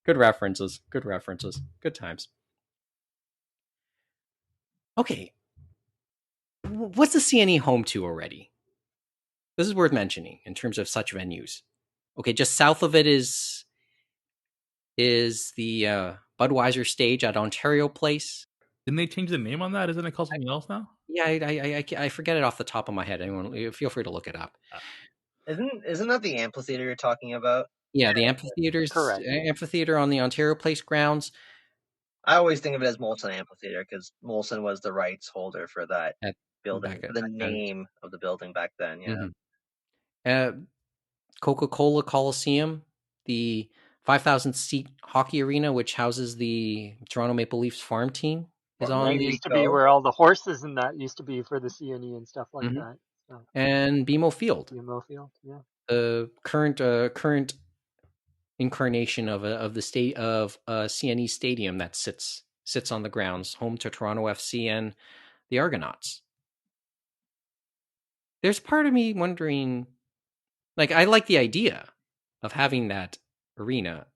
good references, good times. Okay, what's the CNE home to already? This is worth mentioning in terms of such venues. Okay, just south of it is the Budweiser stage at Ontario Place. Didn't they change the name on that? Isn't it called something else now? Yeah, I forget it off the top of my head. Anyone, feel free to look it up. Isn't that the amphitheater you're talking about? Yeah, the amphitheater on the Ontario Place grounds. I always think of it as Molson Amphitheater because Molson was the rights holder for that building, the name of the building back then. Yeah. Mm-hmm. Coca-Cola Coliseum, the 5,000 seat hockey arena, which houses the Toronto Maple Leafs farm team, is on. That used to be where all the horses and that used to be for the CNE and stuff like that. So. And BMO Field. BMO Field, yeah. The current incarnation of the state of CNE Stadium that sits on the grounds, home to Toronto FC and the Argonauts. There's part of me wondering, like, I like the idea of having that arena.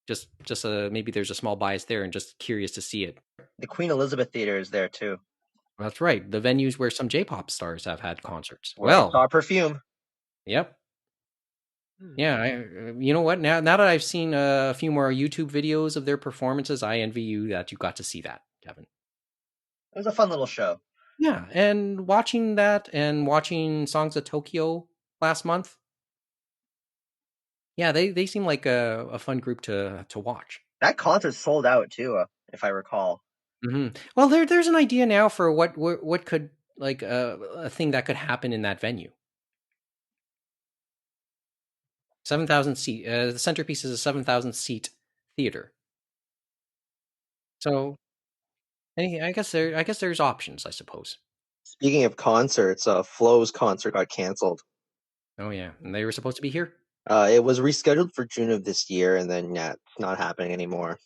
Just maybe there's a small bias there, and just curious to see it. The Queen Elizabeth Theater is there too. That's right. The venues where some J-pop stars have had concerts. Well, saw Perfume. Yep. Yeah, you know what? Now that I've seen a few more YouTube videos of their performances, I envy you that you got to see that, Kevin. It was a fun little show. Yeah, and watching that and watching Songs of Tokyo last month. Yeah, they seem like a fun group to watch. That concert sold out too, if I recall. Mm-hmm. Well, there's an idea now for what could, like, a thing that could happen in that venue. 7,000 seat. The centerpiece is a 7,000 seat theater. So, I guess there's options, I suppose. Speaking of concerts, Flo's concert got canceled. Oh yeah, and they were supposed to be here. It was rescheduled for June of this year, and then it's not happening anymore.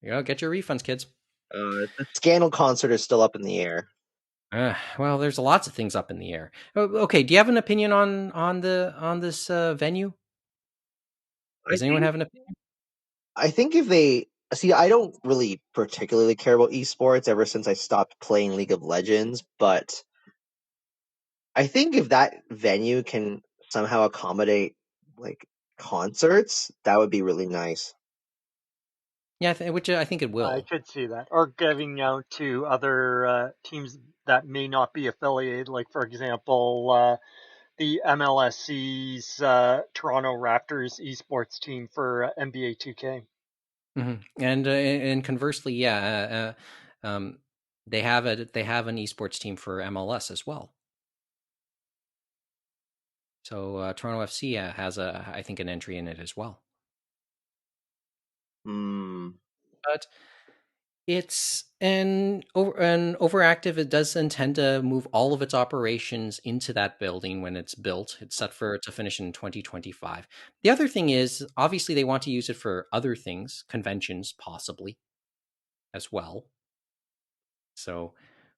Yeah, get your refunds, kids. The Scandal concert is still up in the air. Well, there's lots of things up in the air. Okay, do you have an opinion on this venue? Does anyone have an opinion? I think if they see, I don't really particularly care about esports ever since I stopped playing League of Legends, but I think if that venue can somehow accommodate like concerts, that would be really nice. Yeah, which I think it will. I could see that. Or giving out to other teams that may not be affiliated, like, for example, the MLSC's Toronto Raptors esports team for NBA 2K. Mm-hmm. And conversely, yeah, they have an esports team for MLS as well. So Toronto FC has I think an entry in it as well. But it's an overactive. It does intend to move all of its operations into that building when it's built. It's set for to finish in 2025. The other thing is, obviously, they want to use it for other things, conventions possibly, as well. So,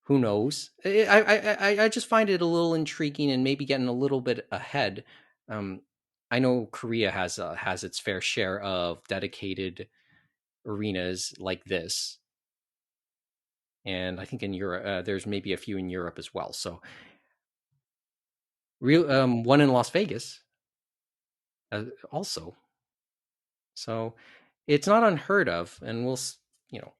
who knows? I just find it a little intriguing and maybe getting a little bit ahead. I know Korea has its fair share of dedicated arenas like this, and I think in Europe there's maybe a few in Europe as well. So, one in Las Vegas also. So, it's not unheard of, and you know,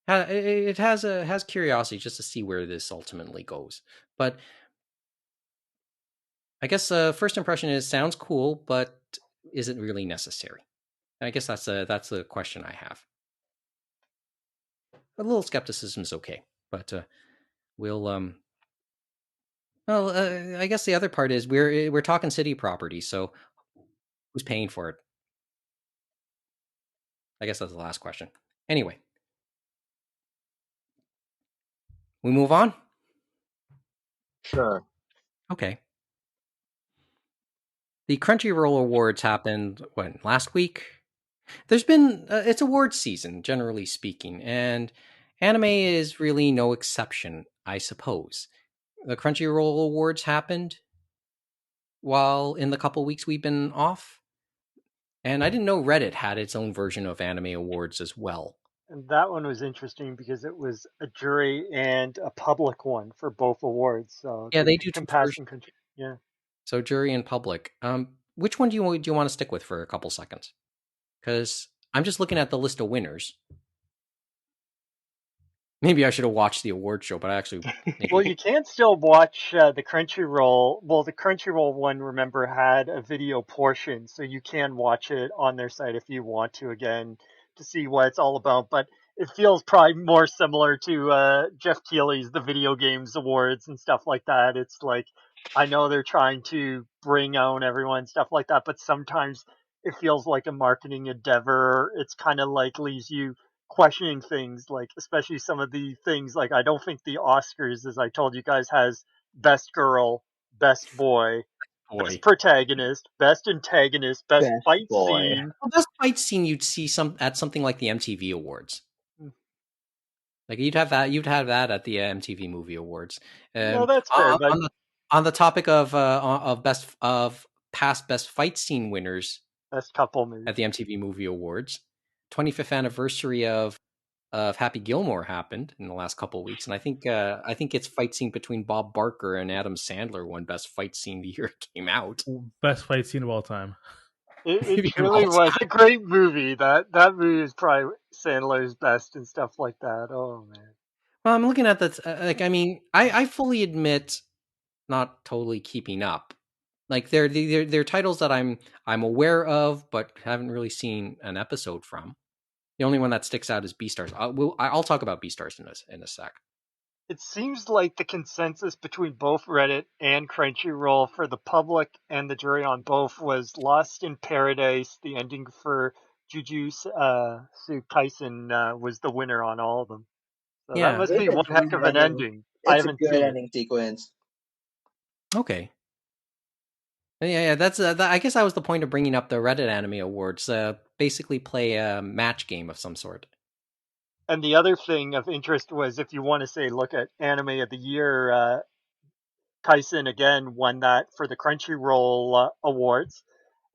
it has curiosity just to see where this ultimately goes. But I guess first impression is sounds cool, but is it really necessary? I guess that's the question I have. A little skepticism is okay, but we'll well, I guess the other part is we're talking city property, so who's paying for it? I guess that's the last question. Anyway, we move on. Sure. Okay. The Crunchyroll Awards happened when last week. There's been it's award season generally speaking, and anime is really no exception, I suppose. The Crunchyroll Awards happened while in the couple weeks we've been off, and I didn't know Reddit had its own version of anime awards as well. And that one was interesting because it was a jury and a public one for both awards. So Yeah, the they do two compassion, versions. yeah. So jury and public. Which one do you want to stick with for a couple seconds? Because I'm just looking at the list of winners. Maybe I should have watched the award show, but I actually. Well, you can still watch the Crunchyroll. Well, the Crunchyroll one, remember, had a video portion, so you can watch it on their site if you want to again to see what it's all about. But it feels probably more similar to Jeff Keighley's The Video Games Awards and stuff like that. It's like, I know they're trying to bring out everyone, stuff like that, but sometimes it feels like a marketing endeavor. It's kind of like leaves you questioning things, like especially some of the things, like I don't think the Oscars, as I told you guys, has best girl, best boy, best protagonist, best antagonist, best fight scene. Well, best fight scene you'd see at something like the MTV Awards. Like you'd have that at the MTV Movie Awards. No, that's fair. But on the topic of past best fight scene winners, best couple movie at the MTV Movie Awards, 25th anniversary of Happy Gilmore happened in the last couple of weeks, and I think it's fight scene between Bob Barker and Adam Sandler won best fight scene the year it came out. Best fight scene of all time. It truly was a great movie. That movie is probably Sandler's best and stuff like that. Oh man. Well, I'm looking at that. Like, I mean, I fully admit not totally keeping up. Like they're titles that I'm aware of, but haven't really seen an episode from. The only one that sticks out is Beastars. I'll talk about Beastars in a sec. It seems like the consensus between both Reddit and Crunchyroll for the public and the jury on both was Lost in Paradise. The ending for Jujutsu Kaisen was the winner on all of them. So yeah, that must be one heck of an ending. It's a good ending sequence. Okay. Yeah. That's. I guess that was the point of bringing up the Reddit Anime Awards. Basically, play a match game of some sort. And the other thing of interest was, if you want to say look at Anime of the Year, Tyson again won that for the Crunchyroll Awards,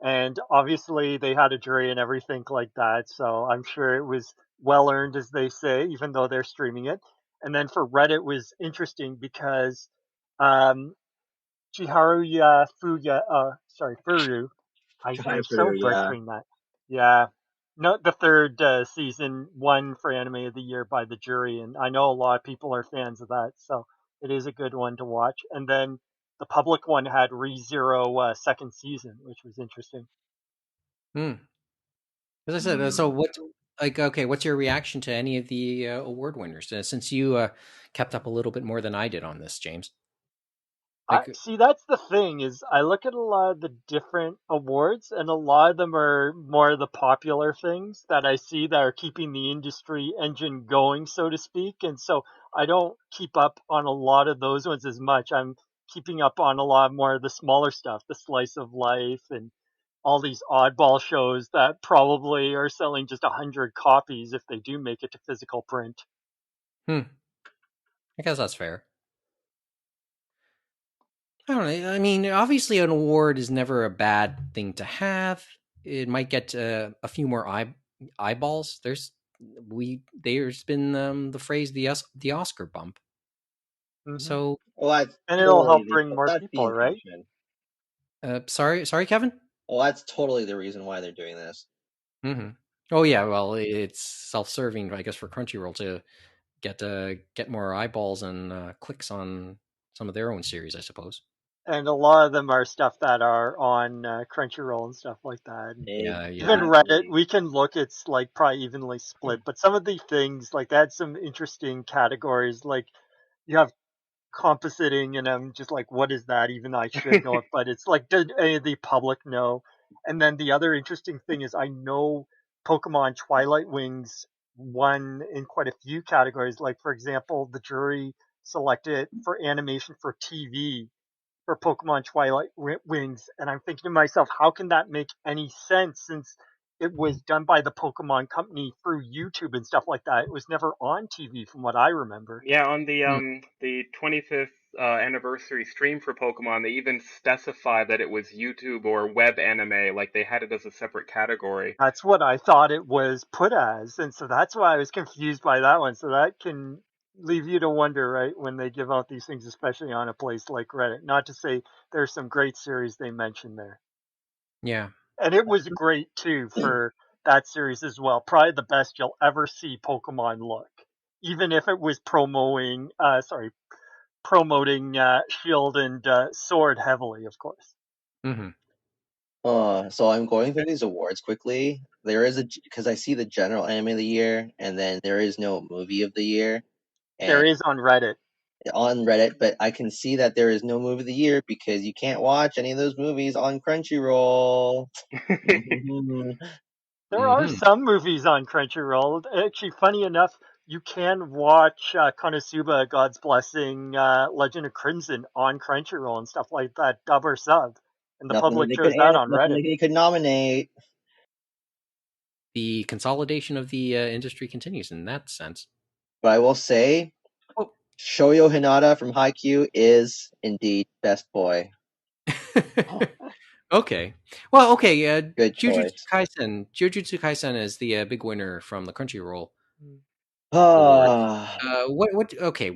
and obviously they had a jury and everything like that. So I'm sure it was well earned, as they say, even though they're streaming it. And then for Reddit was interesting because um, Chiharu Fuya, Furu. Chihaya I'm so Furu, yeah. butchering that. Yeah. No, the third season won for Anime of the Year by the jury, and I know a lot of people are fans of that, so it is a good one to watch. And then the public one had ReZero second season, which was interesting. As I said, so what? Like, okay, what's your reaction to any of the award winners? Since you kept up a little bit more than I did on this, James. I Like, see, that's the thing is I look at a lot of the different awards, and a lot of them are more of the popular things that I see that are keeping the industry engine going, so to speak. And so I don't keep up on a lot of those ones as much. I'm keeping up on a lot more of the smaller stuff, the slice of life and all these oddball shows that probably are selling just 100 copies if they do make it to physical print. I guess that's fair. I don't know. I mean, obviously, an award is never a bad thing to have. It might get a few more eyeballs. There's been the phrase the Oscar bump. Hmm. So, Well, that's And it'll help totally bring more that's the people, right? intention. sorry, Kevin. Well, that's totally the reason why they're doing this. Oh yeah, well, it's self-serving, I guess, for Crunchyroll to get more eyeballs and clicks on some of their own series, I suppose. And a lot of them are stuff that are on Crunchyroll and stuff like that. And Yeah, even yeah. Reddit, we can look, it's like probably evenly split. But some of the things, like they had some interesting categories. Like you have compositing, and I'm just like, what is that? Even I should know it, but it's like, did any of the public know? And then the other interesting thing is, I know Pokemon Twilight Wings won in quite a few categories. Like, for example, the jury selected for animation for TV for Pokemon Twilight Wings, and I'm thinking to myself, how can that make any sense since it was done by the Pokemon Company through YouTube and stuff like that? It was never on TV, from what I remember. Yeah, on Hmm. the 25th anniversary stream for Pokemon, they even specified that it was YouTube or web anime, like they had it as a separate category. That's what I thought it was put as, and so that's why I was confused by that one. So that can leave you to wonder, right, when they give out these things, especially on a place like Reddit. Not to say there's some great series they mentioned there. Yeah. And it was great too for that series as well. Probably the best you'll ever see Pokemon look. Even if it was promoting Shield and Sword heavily, of course. So I'm going through these awards quickly. There is because I see the general anime of the year, and then there is no movie of the year. There And is on Reddit. on Reddit, but I can see that there is no movie of the year because you can't watch any of those movies on Crunchyroll. There are some movies on Crunchyroll. Actually, funny enough, you can watch Konosuba, God's Blessing, Legend of Crimson on Crunchyroll and stuff like that, dub or sub. And the public chose that on Nothing Reddit. they could nominate. The consolidation of the industry continues in that sense. But I will say, Shoyo Hinata from Haikyuu is indeed best boy. Okay. Well, okay. Good Jujutsu choice. Kaisen. Jujutsu Kaisen is the big winner from the Crunchyroll Ah. Award. Okay.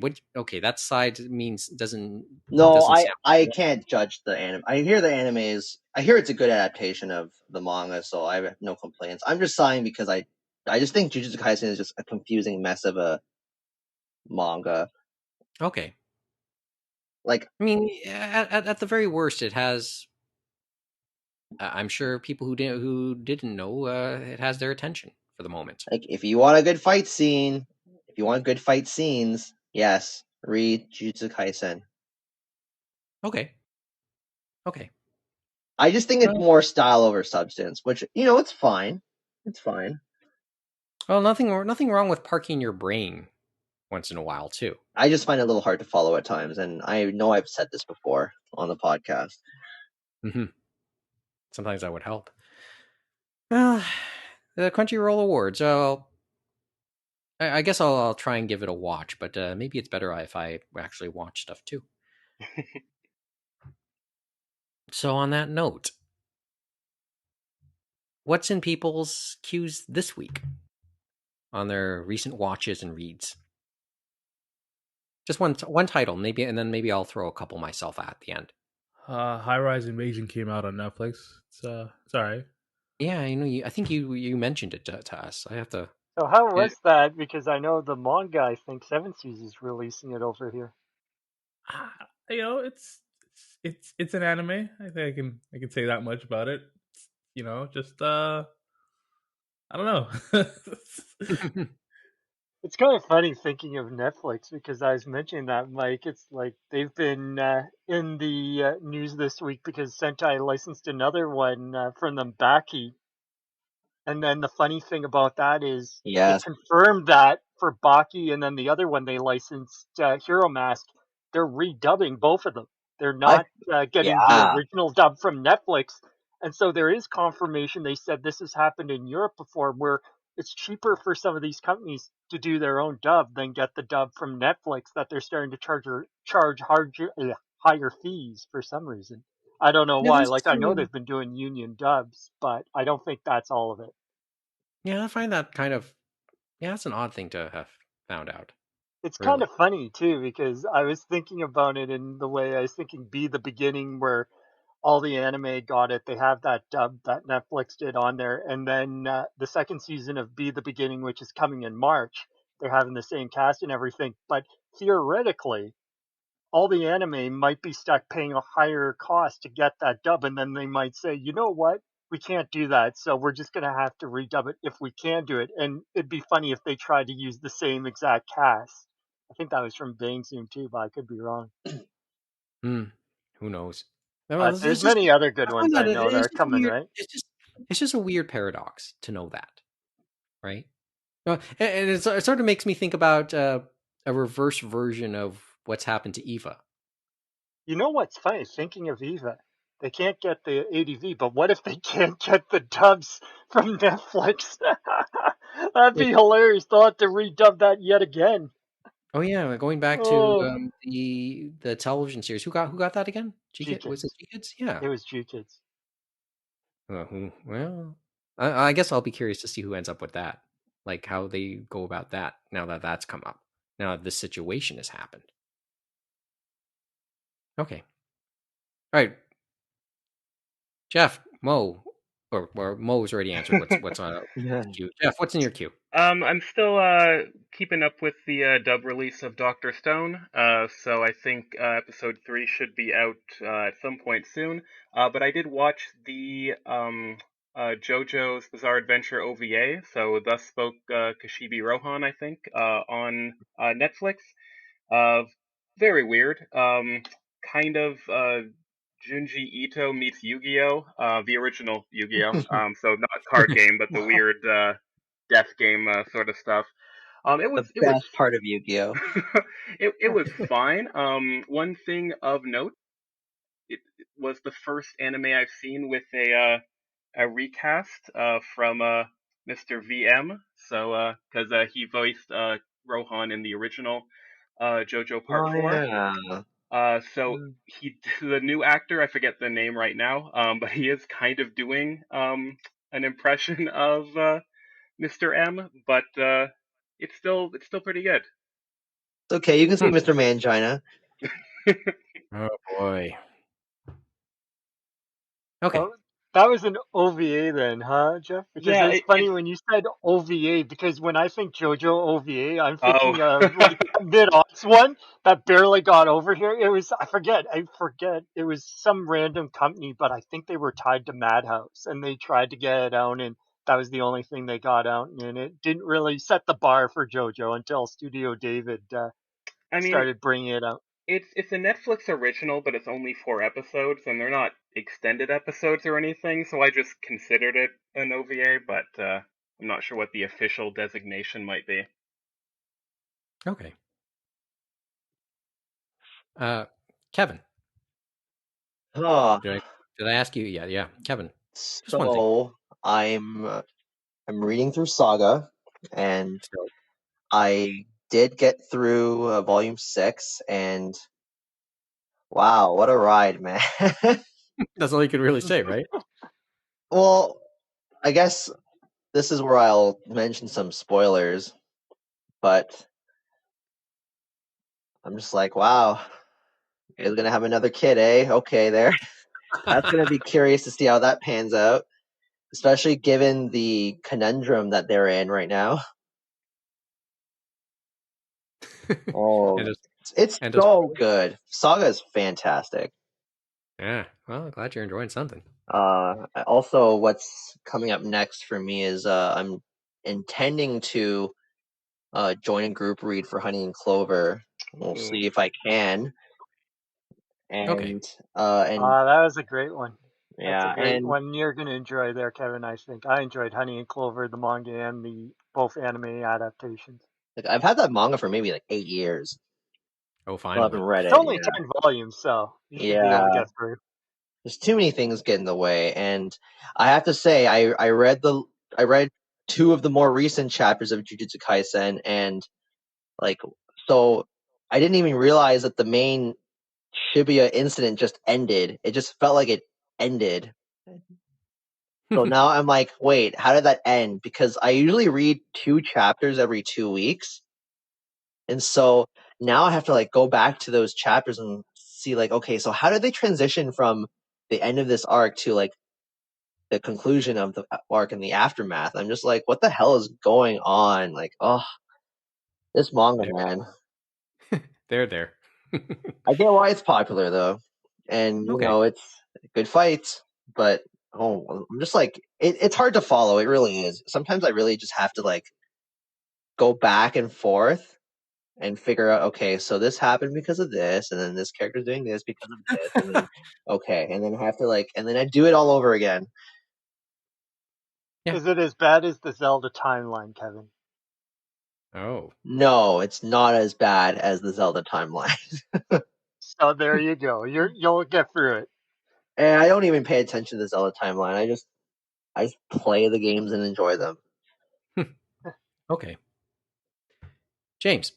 That side doesn't I can't judge the anime. I hear the anime is. I hear it's a good adaptation of the manga, so I have no complaints. I'm just sighing because I just think Jujutsu Kaisen is just a confusing mess of a manga. Okay. Like, I mean, at the very worst, it has. I'm sure people who didn't know it has their attention for the moment. Like, if you want a good fight scene, if you want good fight scenes, yes, read Jujutsu Kaisen. Okay. I just think it's more style over substance, which it's fine. It's fine. Well, nothing wrong with parking your brain once in a while too. I just find it a little hard to follow at times, and I know I've said this before on the podcast. sometimes that would help. The Crunchyroll Awards. I guess I'll try and give it a watch, but maybe it's better if I actually watch stuff too. So on that note, what's in people's queues this week on their recent watches and reads? Just one title, maybe, and then maybe I'll throw a couple myself at the end. High Rise Invasion came out on Netflix. It's all right. Yeah, I think you mentioned it to us. I have to. So how was that? Because I know the manga, I think Seven Seas is releasing it over here. It's an anime. I think I can say that much about it. Just I don't know. It's kind of funny thinking of Netflix because I was mentioning that, Mike. It's like they've been in the news this week because Sentai licensed another one from them, Baki. And then the funny thing about that is it confirmed that for Baki, and then the other one they licensed, Hero Mask, they're redubbing both of them. They're not getting the original dub from Netflix. And so there is confirmation. They said this has happened in Europe before where it's cheaper for some of these companies to do their own dub than get the dub from Netflix, that they're starting to charge higher fees for some reason. I don't know why. Like, I know they've been doing union dubs, but I don't think that's all of it. Yeah, I find that kind of, it's an odd thing to have found out. It's kind of funny too, because I was thinking about it in the way I was thinking Be the Beginning, where all the anime got it. They have that dub that Netflix did on there. And then the second season of Be the Beginning, which is coming in March, they're having the same cast and everything. But theoretically, all the anime might be stuck paying a higher cost to get that dub. And then they might say, you know what? We can't do that. So we're just going to have to redub it if we can do it. And it'd be funny if they tried to use the same exact cast. I think that was from Bang Zoom too, but I could be wrong. Who knows? But there's many other good ones I know that are coming, right? It's just a weird paradox to know that, right? And it sort of makes me think about a reverse version of what's happened to Eva. You know what's funny? Thinking of Eva, they can't get the ADV, but what if they can't get the dubs from Netflix? That'd be hilarious. They'll have to redub that yet again. Oh yeah, going back to the television series. Who got that again? G-Kids. Was it G-Kids? Yeah, it was G-Kids. Well, I guess I'll be curious to see who ends up with that. Like how they go about that now that that's come up. Now that this situation has happened. Okay. All right. Jeff, Mo, or Mo's already answered. What's on queue? Jeff, what's in your queue? I'm still keeping up with the dub release of Dr. Stone, so I think episode 3 should be out at some point soon. But I did watch the JoJo's Bizarre Adventure OVA, so Thus Spoke Kashibi Rohan, I think, on Netflix. Very weird. Kind of Junji Ito meets Yu-Gi-Oh! The original Yu-Gi-Oh! So not card game, but the weird death game sort of stuff. It was the best part of Yu-Gi-Oh. It was fine. One thing of note, it was the first anime I've seen with a recast from Mr. VM. So because he voiced Rohan in the original JoJo Part 4. Yeah. So the new actor, I forget the name right now, but he is kind of doing an impression of Mr. M, but it's still pretty good. It's okay, you can see Mr. Mangina. Oh boy. Okay. Oh, that was an OVA then, huh, Jeff? Because it's funny when you said OVA, because when I think JoJo OVA, I'm thinking of like mid-aughts one that barely got over here. It was, I forget, it was some random company, but I think they were tied to Madhouse, and they tried to get it out, and that was the only thing they got out, and it didn't really set the bar for JoJo until Studio David started bringing it out. It's a Netflix original, but it's only 4 episodes, and they're not extended episodes or anything, so I just considered it an OVA, but I'm not sure what the official designation might be. Okay. Kevin. Oh. Did I ask you? Yeah, Kevin. Just one thing. So I'm reading through Saga, and So, I did get through volume 6, and wow, what a ride, man! that's all you could really say, right? Well, I guess this is where I'll mention some spoilers, but I'm just like, wow, you're gonna have another kid, eh? Okay, there. That's gonna be curious to see how that pans out, especially given the conundrum that they're in right now. Oh, and it's and so good. Saga is fantastic. yeah. Well, glad you're enjoying something. Also, what's coming up next for me is I'm intending to join a group read for Honey and Clover. We'll see if I can. Okay. And That was a great one. That's a yeah, great one you're going to enjoy there, Kevin, I think. I enjoyed Honey and Clover, the manga and the both anime adaptations. like, I've had that manga for maybe like 8 years. Oh, I haven't finally. read It's it. only Yeah, 10 volumes, so you should be able to yeah. get through. There's too many things get in the way, and I have to say, I read 2 of the more recent chapters of Jujutsu Kaisen, and like, so I didn't even realize that the main Shibuya incident just ended. It just felt like it ended. So now I'm like, wait, how did that end? Because I usually read 2 chapters every 2 weeks. And so now I have to like go back to those chapters and see like, okay, so how did they transition from the end of this arc to like the conclusion of the arc and the aftermath? I'm just like, what the hell is going on? Like, oh, this manga, man. There. I get why it's popular though. And you Okay. know, it's good fights, but I'm just like it's hard to follow. It really is. Sometimes I really just have to like go back and forth and figure out, okay, so this happened because of this, and then this character's doing this because of this, and then okay, and then I have to like, and then I do it all over again. Yeah. Is it as bad as the Zelda timeline, Kevin? Oh. No, it's not as bad as the Zelda timeline. So there you go. You'll get through it. And I don't even pay attention to the Zelda timeline. I just play the games and enjoy them. Okay. James.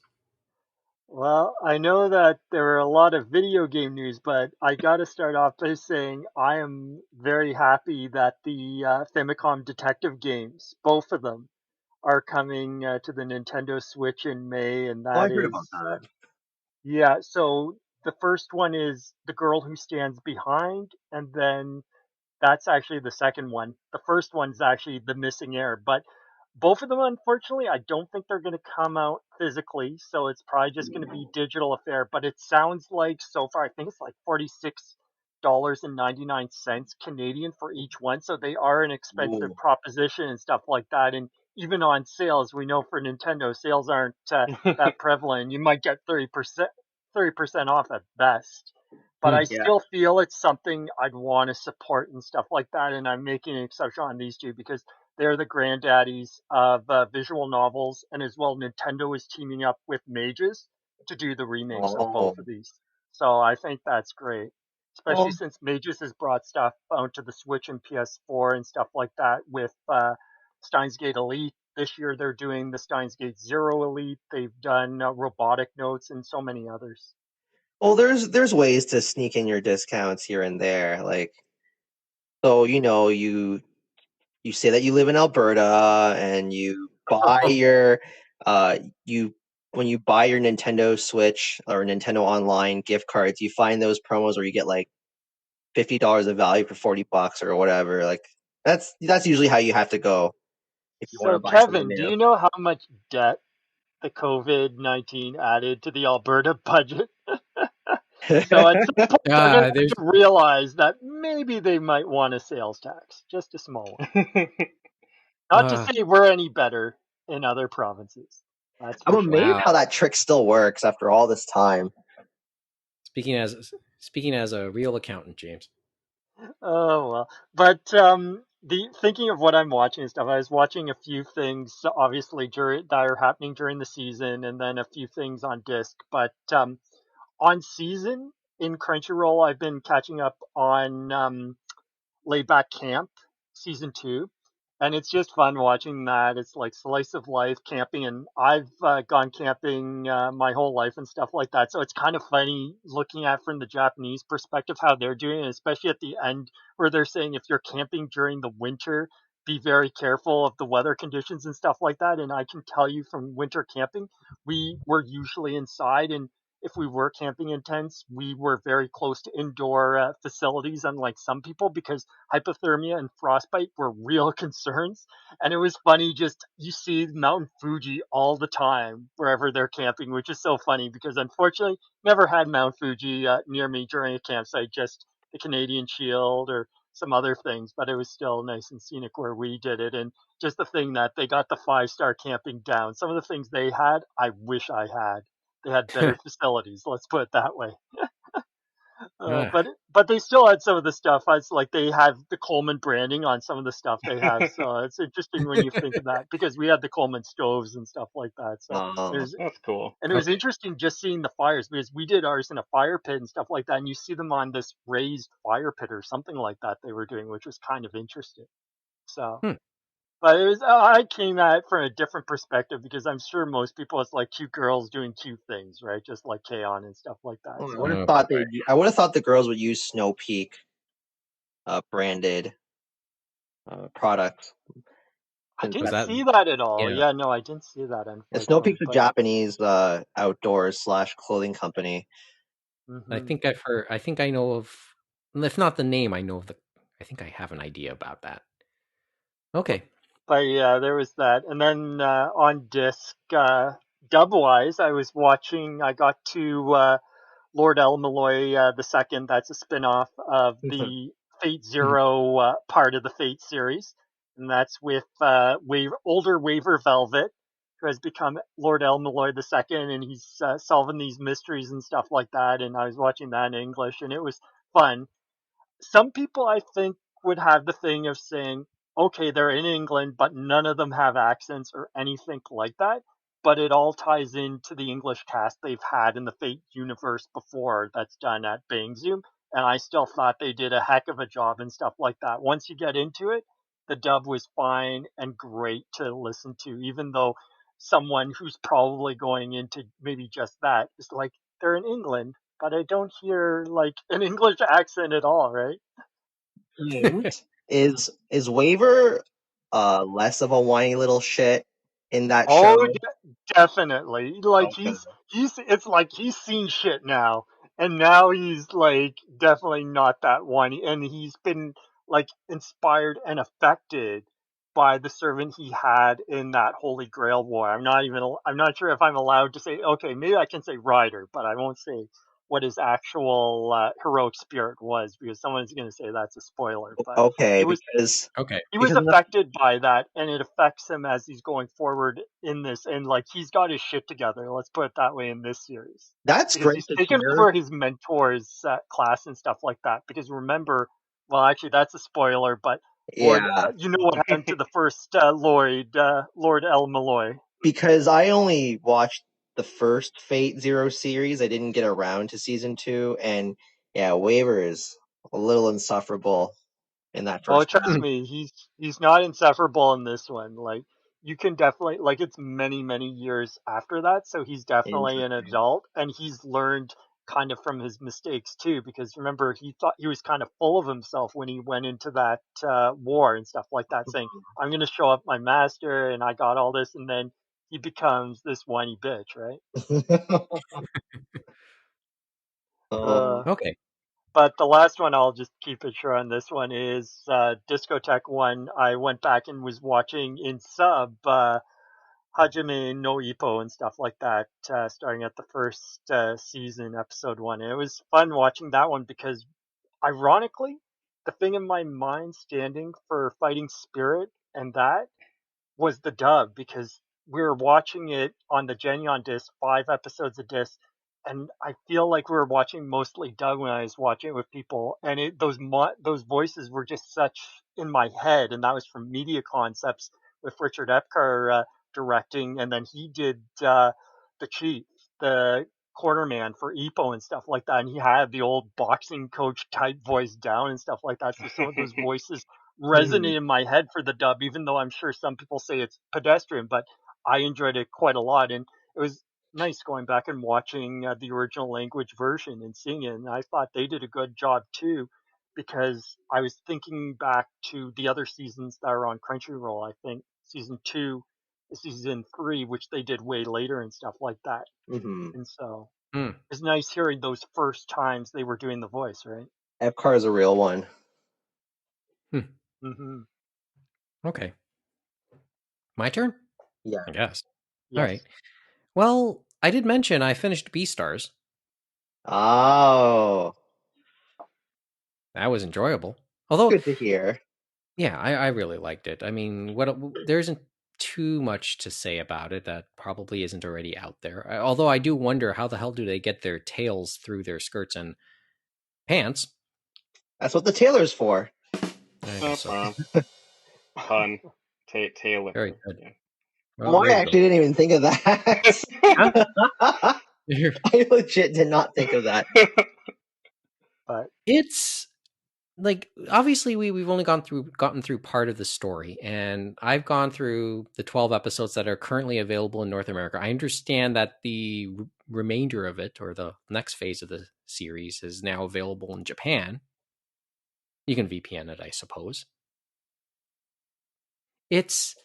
Well, I know that there are a lot of video game news, but I got to start off by saying I am very happy that the Famicom detective games, both of them, are coming to the Nintendo Switch in May, and Oh, I that heard about is, that. yeah, so the first one is The Girl Who Stands Behind, and then that's actually the second one. The first one's actually The Missing Heir, but both of them, unfortunately, I don't think they're going to come out physically, so it's probably just going to be digital affair. But it sounds like so far, I think it's like $46.99 Canadian for each one, so they are an expensive Ooh. proposition and stuff like that. And even on sales, we know for Nintendo, sales aren't that prevalent. You might get 30% off at best. But I Yeah. still feel it's something I'd want to support and stuff like that. And I'm making an exception on these two because they're the granddaddies of visual novels. And as well, Nintendo is teaming up with Mages to do the remakes of both Oh. of these. So I think that's great. Especially Well, since Mages has brought stuff onto the Switch and PS4 and stuff like that with Steins Gate Elite. This year they're doing the Steins Gate Zero Elite. They've done Robotic Notes and so many others. well, there's ways to sneak in your discounts here and there. Like, so you say that you live in Alberta and you buy your you when you buy your Nintendo Switch or Nintendo Online gift cards, you find those promos where you get like $50 of value for $40 or whatever. Like that's usually how you have to go if you want to So, buy something Kevin, do new. you know how much debt the COVID-19 added to the Alberta budget? So, at some point, they're going to have There's to realize that maybe they might want a sales tax, just a small one. Not to say we're any better in other provinces. That's I'm for sure. amazed wow. how that trick still works after all this time. Speaking as a real accountant, James. Oh well, but the thinking of what I'm watching and stuff, I was watching a few things obviously during that are happening during the season, and then a few things on disc. But on season in Crunchyroll, I've been catching up on Laid Back Camp, season 2, and it's just fun watching that. It's like slice of life camping, and I've gone camping my whole life and stuff like that. So it's kind of funny looking at from the Japanese perspective how they're doing it, especially at the end where they're saying if you're camping during the winter, be very careful of the weather conditions and stuff like that. And I can tell you from winter camping, we were usually inside, and if we were camping in tents, we were very close to indoor facilities, unlike some people, because hypothermia and frostbite were real concerns. And it was funny, just you see Mount Fuji all the time wherever they're camping, which is so funny because unfortunately, never had Mount Fuji near me during a campsite, just the Canadian Shield or some other things, but it was still nice and scenic where we did it. And just the thing that they got the 5-star camping down. Some of the things they had, I wish I had. They had better facilities, let's put it that way. But they still had some of the stuff. It's like they have the Coleman branding on some of the stuff they have. So it's interesting when you think of that because we had the Coleman stoves and stuff like that. So That's cool. and it was interesting just seeing the fires because we did ours in a fire pit and stuff like that. And you see them on this raised fire pit or something like that they were doing, which was kind of interesting. So. But it was, I came at it from a different perspective because I'm sure most people it's like cute girls doing cute things, right? Just like K-On! And stuff like that. I So, would have thought the girls would use Snow Peak branded products. I didn't see that at all. Yeah, no, I didn't see that. Unfortunately, Snow Peak's a Japanese outdoors / clothing company. I think I've heard. I think I know of. If not the name, I know of the. I think I have an idea about that. Okay. But yeah, there was that, and then on disc, dub-wise, I was watching. I got to Lord El Malloy the second. That's a spin-off of the Fate Zero part of the Fate series, and that's with older Waver Velvet, who has become Lord El Malloy the second, and he's solving these mysteries and stuff like that. And I was watching that in English, and it was fun. Some people I think would have the thing of saying, okay, they're in England, but none of them have accents or anything like that. But it all ties into the English cast they've had in the Fate universe before that's done at Bang Zoom. And I still thought they did a heck of a job and stuff like that. Once you get into it, the dub was fine and great to listen to, even though someone who's probably going into maybe just that is like, they're in England, but I don't hear like an English accent at all, right? Is Waver less of a whiny little shit in that Oh, show? definitely. Like he's it's like he's seen shit now, and now he's like definitely not that whiny, and he's been like inspired and affected by the servant he had in that Holy Grail war. I'm not sure if I'm allowed to say. Okay, maybe I can say Rider, but I won't say what his actual heroic spirit was because someone's going to say that's a spoiler. But Okay, it was he was affected by that, and it affects him as he's going forward in this. And like he's got his shit together. Let's put it that way in this series. That's because great he's to taken hear. over his mentor's class and stuff like that. Because remember, well, actually, that's a spoiler, but Lord, you know what happened to the first Lord El Malloy. Because I only watched the first Fate Zero series. I didn't get around to season 2, and yeah, Waver is a little insufferable in that first. Oh, trust me, he's not insufferable in this one. Like you can definitely like it's many years after that, so he's definitely an adult, and he's learned kind of from his mistakes too. Because remember, he thought he was kind of full of himself when he went into that war and stuff like that, saying, "I'm going to show up my master, and I got all this," and then he becomes this whiny bitch, right? Okay. But the last one, I'll just keep it short on this one, is Discotheque 1. I went back and was watching in sub Hajime no Ippo and stuff like that, starting at the first season, episode 1. And it was fun watching that one because, ironically, the thing in my mind standing for Fighting Spirit and that was the dub because we were watching it on the Genion disc, 5 episodes a disc, and I feel like we were watching mostly dub when I was watching it with people, and those voices were just such in my head, and that was from Media Concepts with Richard Epcar directing, and then he did the chief, the cornerman for Ipo and stuff like that, and he had the old boxing coach type voice down and stuff like that. So some of those voices resonate in my head for the dub, even though I'm sure some people say it's pedestrian, but I enjoyed it quite a lot. And it was nice going back and watching the original language version and seeing it. And I thought they did a good job too, because I was thinking back to the other seasons that are on Crunchyroll. I think season 2, season 3, which they did way later and stuff like that. And so it's nice hearing those first times they were doing the voice, right? Epcar is a real one. Okay. My turn? Yeah. I guess. Yes. All right. Well, I did mention I finished Beastars. Oh. That was enjoyable. Although, good to hear. Yeah, I really liked it. I mean, there isn't too much to say about it that probably isn't already out there. Although I do wonder how the hell do they get their tails through their skirts and pants? That's what the tailor's for. Pun. Tailor. Very good. Yeah. Well, I actually didn't even think of that. I legit did not think of that. But it's like, obviously we've only gotten through part of the story, and I've gone through the 12 episodes that are currently available in North America. I understand that the remainder of it, or the next phase of the series, is now available in Japan. You can VPN it, I suppose. It's,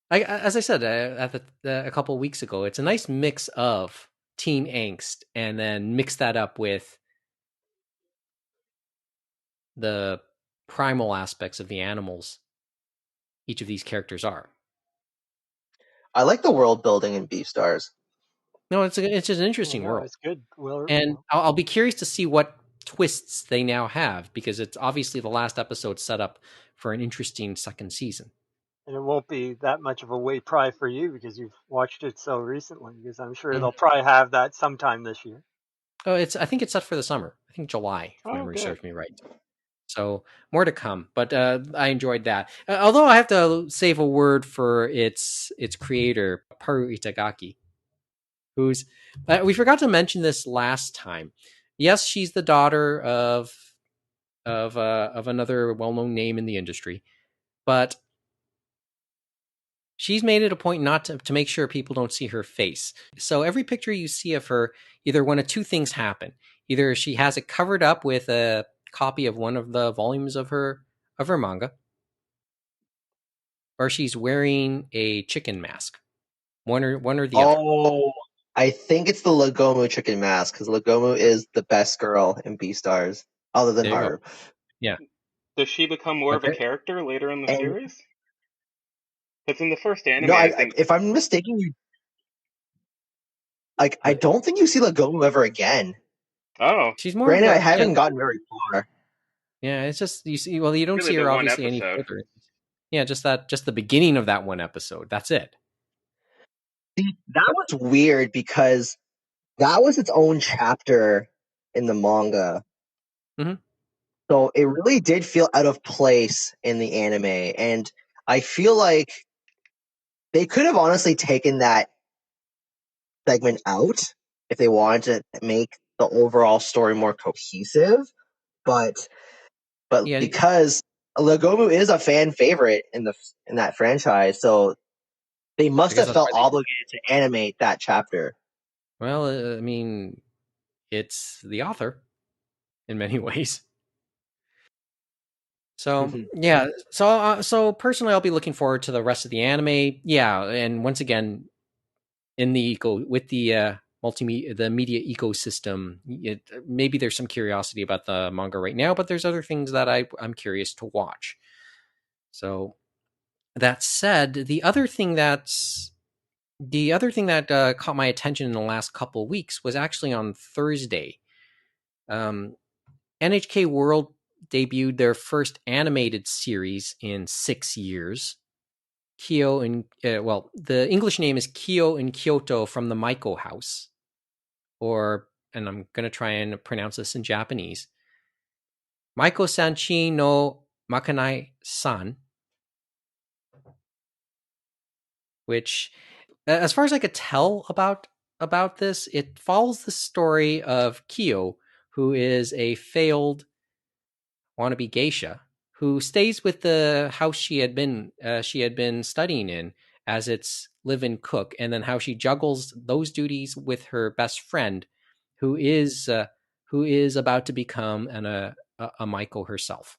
as I said a couple of weeks ago, it's a nice mix of teen angst, and then mix that up with the primal aspects of the animals each of these characters are. I like the world building in Beastars. No, it's just an interesting world. It's good. And I'll be curious to see what twists they now have, because it's obviously the last episode set up for an interesting second season. And it won't be that much of a wait probably for you because you've watched it so recently, because I'm sure they'll probably have that sometime this year. Oh, I think it's set for the summer. I think July, if memory serves me right. So more to come, but I enjoyed that. Although I have to save a word for its creator, Paru Itagaki, who's we forgot to mention this last time. Yes, she's the daughter of another well-known name in the industry, but she's made it a point not to make sure people don't see her face. So every picture you see of her, either one of two things happen. Either she has it covered up with a copy of one of the volumes of her manga, or she's wearing a chicken mask. One or the other. Oh, I think it's the Legomu chicken mask, because Legomu is the best girl in Beastars, other than Haru. Yeah. Does she become more of a character later in the series? Because in the first anime, no, I think... if I'm mistaken, I don't think you see Legomu ever again. Oh, she's more. Granted, I haven't gotten very far. Yeah, it's just you see. Well, you don't really see her obviously any further. Yeah, just the beginning of that one episode. That's it. See, that was weird because that was its own chapter in the manga. Mm-hmm. So it really did feel out of place in the anime, and I feel like they could have honestly taken that segment out if they wanted to make the overall story more cohesive, but yeah, because Legomu is a fan favorite in that franchise, so they must have felt obligated to animate that chapter. Well, I mean, it's the author in many ways. So yeah, so personally, I'll be looking forward to the rest of the anime. Yeah, and once again, in the multimedia, the media ecosystem, maybe there's some curiosity about the manga right now, but there's other things that I'm curious to watch. So that said, the other thing that caught my attention in the last couple of weeks was actually on Thursday. NHK World debuted their first animated series in 6 years. Kyo in the English name is Kyo in Kyoto from the Maiko House, and I'm going to try and pronounce this in Japanese, Maiko Sanchi no Makanai-san, which, as far as I could tell about this, it follows the story of Kyo, who is a failed wannabe geisha who stays with the house she had been studying in as its live-in cook, and then how she juggles those duties with her best friend, who is about to become a Maiko herself,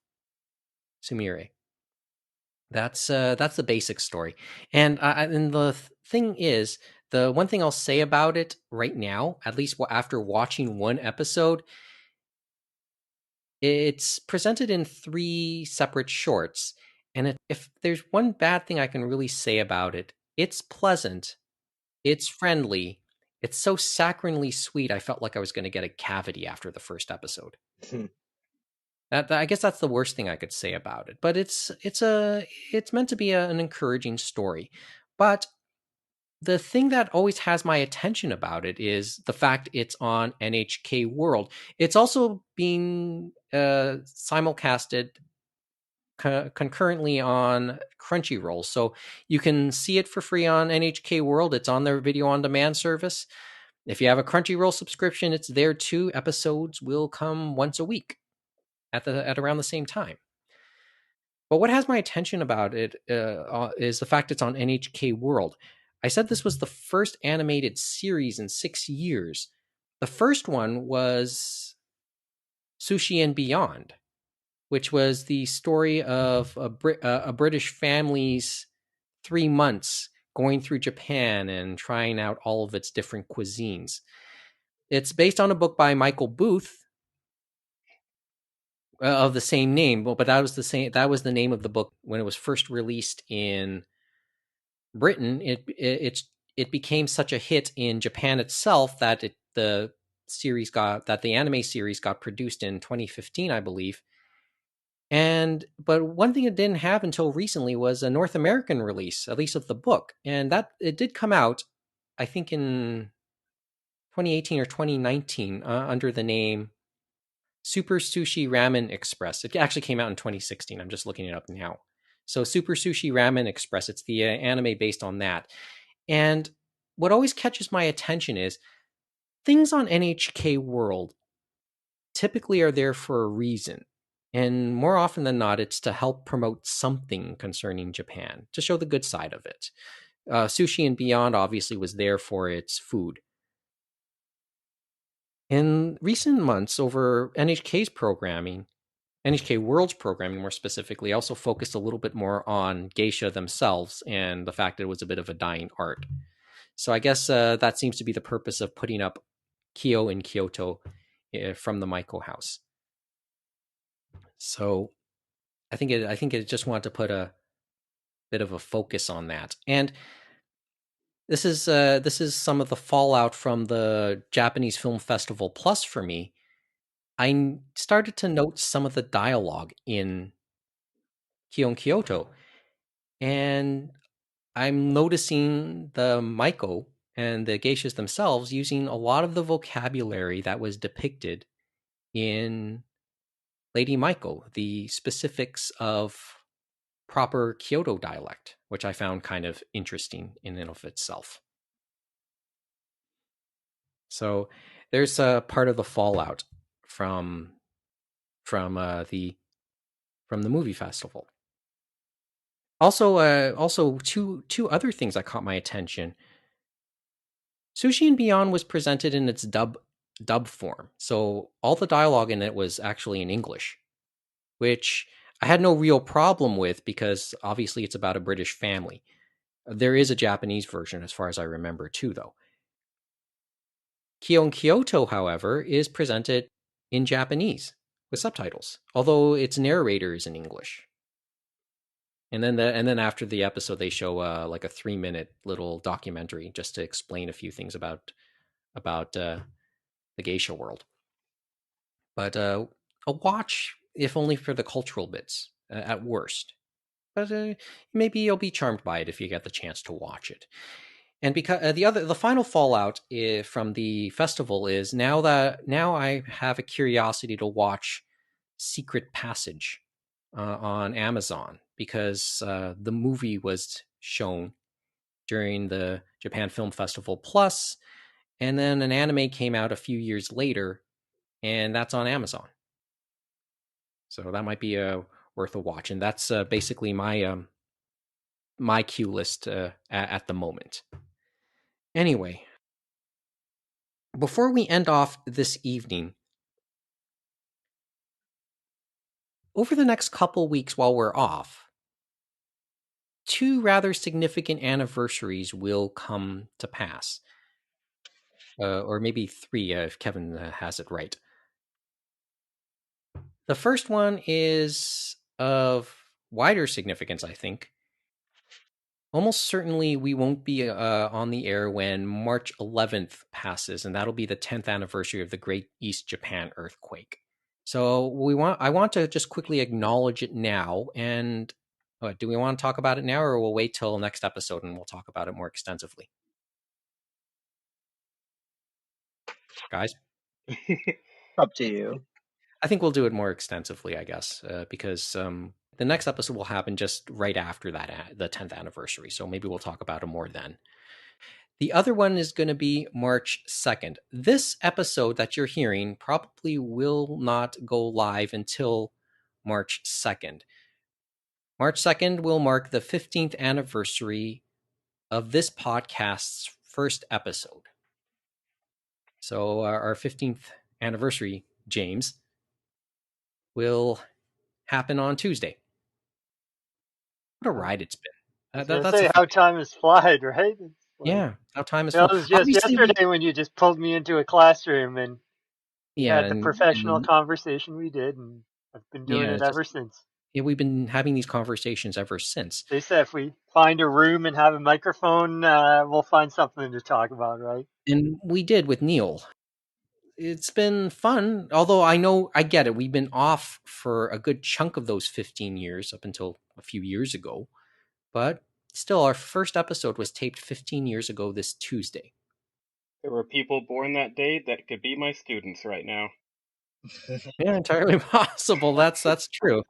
Sumire. That's the basic story, and the thing is, the one thing I'll say about it right now, at least after watching one episode, it's presented in 3 separate shorts, and if there's one bad thing I can really say about it, it's pleasant, it's friendly, it's so saccharinely sweet. I felt like I was going to get a cavity after the first episode. I guess that's the worst thing I could say about it. But it's meant to be an encouraging story. But the thing that always has my attention about it is the fact it's on NHK World. It's also being simulcasted concurrently on Crunchyroll, so you can see it for free on NHK World. It's on their video on demand service. If you have a Crunchyroll subscription, it's there too. Episodes will come once a week at around the same time. But what has my attention about it is the fact it's on NHK World. I said this was the first animated series in 6 years. The first one was Sushi and Beyond, which was the story of a British family's 3 months going through Japan and trying out all of its different cuisines. It's based on a book by Michael Booth of the same name, but that was the name of the book when it was first released in Britain. It became such a hit in Japan itself that the anime series got produced in 2015, I believe. But one thing it didn't have until recently was a North American release, at least of the book, and that it did come out, I think, in 2018 or 2019 under the name Super Sushi Ramen Express. It actually came out in 2016. I'm just looking it up now. So Super Sushi Ramen Express. It's the anime based on that. And what always catches my attention is things on NHK World typically are there for a reason. And more often than not, it's to help promote something concerning Japan, to show the good side of it. Sushi and Beyond obviously was there for its food. In recent months, over NHK World's programming more specifically, also focused a little bit more on geisha themselves and the fact that it was a bit of a dying art. So I guess that seems to be the purpose of putting up Kyo in Kyoto from the Maiko house. So I think it just wanted to put a bit of a focus on that. And this is some of the fallout from the Japanese Film Festival Plus for me. I started to note some of the dialogue in Kyo Kyoto, and I'm noticing the Maiko and the geishas themselves using a lot of the vocabulary that was depicted in Lady Maiko, the specifics of proper Kyoto dialect, which I found kind of interesting in and of itself. So there's a part of the fallout from the movie festival. Also two other things that caught my attention. Sushi and Beyond was presented in its dub form, so all the dialogue in it was actually in English, which I had no real problem with because obviously it's about a British family. There is a Japanese version, as far as I remember, too, though. Kyo and Kyoto, however, is presented in Japanese with subtitles, although its narrator is in English. And then after the episode, they show like a 3-minute little documentary just to explain a few things about the geisha world. But a watch, if only for the cultural bits, at worst. But maybe you'll be charmed by it if you get the chance to watch it. And because the final fallout from the festival is now I have a curiosity to watch Secret Passage on Amazon, because the movie was shown during the Japan Film Festival Plus, and then an anime came out a few years later, and that's on Amazon. So that might be worth a watch. And that's basically my queue list at the moment. Anyway, before we end off this evening, over the next couple weeks while we're off, 2 rather significant anniversaries will come to pass. Or maybe 3 if Kevin has it right. The first one is of wider significance, I think. Almost certainly we won't be on the air when March 11th passes, and that'll be the 10th anniversary of the Great East Japan earthquake. So I want to just quickly acknowledge it now. And do we want to talk about it now, or we'll wait till next episode and we'll talk about it more extensively? Guys? Up to you. I think we'll do it more extensively, I guess, because the next episode will happen just right after that, the 10th anniversary. So maybe we'll talk about it more then. The other one is going to be March 2nd. This episode that you're hearing probably will not go live until March 2nd. March 2nd will mark the 15th anniversary of this podcast's first episode. So our 15th anniversary, James, will happen on Tuesday. What a ride it's been. I was going to say how time has flied, right? Yeah, how time has flown. flown. It was just yesterday when you just pulled me into a classroom and had the professional conversation we did, and I've been doing it ever since. Yeah, we've been having these conversations ever since. They said if we find a room and have a microphone, we'll find something to talk about, right? And we did with Neil. It's been fun, although I get it. We've been off for a good chunk of those 15 years up until a few years ago. But still, our first episode was taped 15 years ago this Tuesday. There were people born that day that could be my students right now. Yeah, entirely possible. That's true.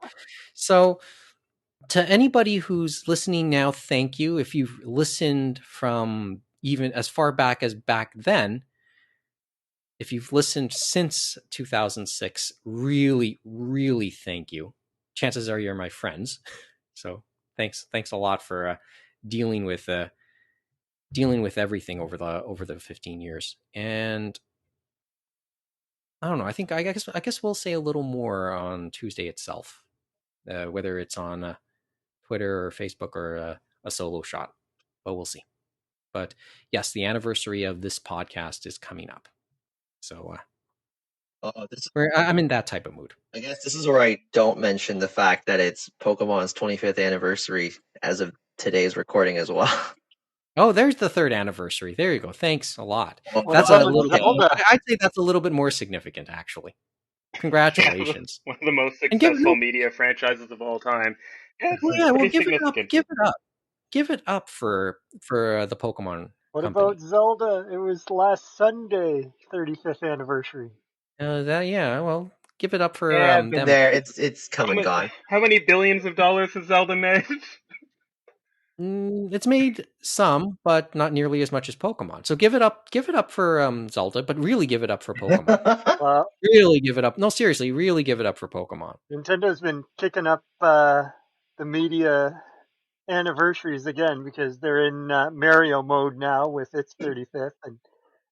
So, to anybody who's listening now, thank you. If you've listened from even as far back as back then, if you've listened since 2006, really, really thank you. Chances are you're my friends. So thanks a lot for dealing with everything over the 15 years. And I don't know. I guess we'll say a little more on Tuesday itself, whether it's on Twitter or Facebook or a solo shot, but we'll see. But yes, the anniversary of this podcast is coming up. So I'm in that type of mood. I guess this is where I don't mention the fact that it's Pokemon's 25th anniversary as of today's recording as well. Oh, there's the 3rd anniversary. There you go. Thanks a lot. That's a little bit. I'd say that's a little bit more significant, actually. Congratulations. One of the most successful media franchises of all time. Yeah, well, give it up. Give it up for the Pokemon. What about Zelda? It was last Sunday, 35th anniversary. Well, give it up for them. There, it's come and gone. How many billions of dollars has Zelda made? It's made some, but not nearly as much as Pokemon. So give it up for Zelda, but really give it up for Pokemon. Really give it up. No, seriously, really give it up for Pokemon. Nintendo's been kicking up the media anniversaries again because they're in Mario mode now with its 35th, and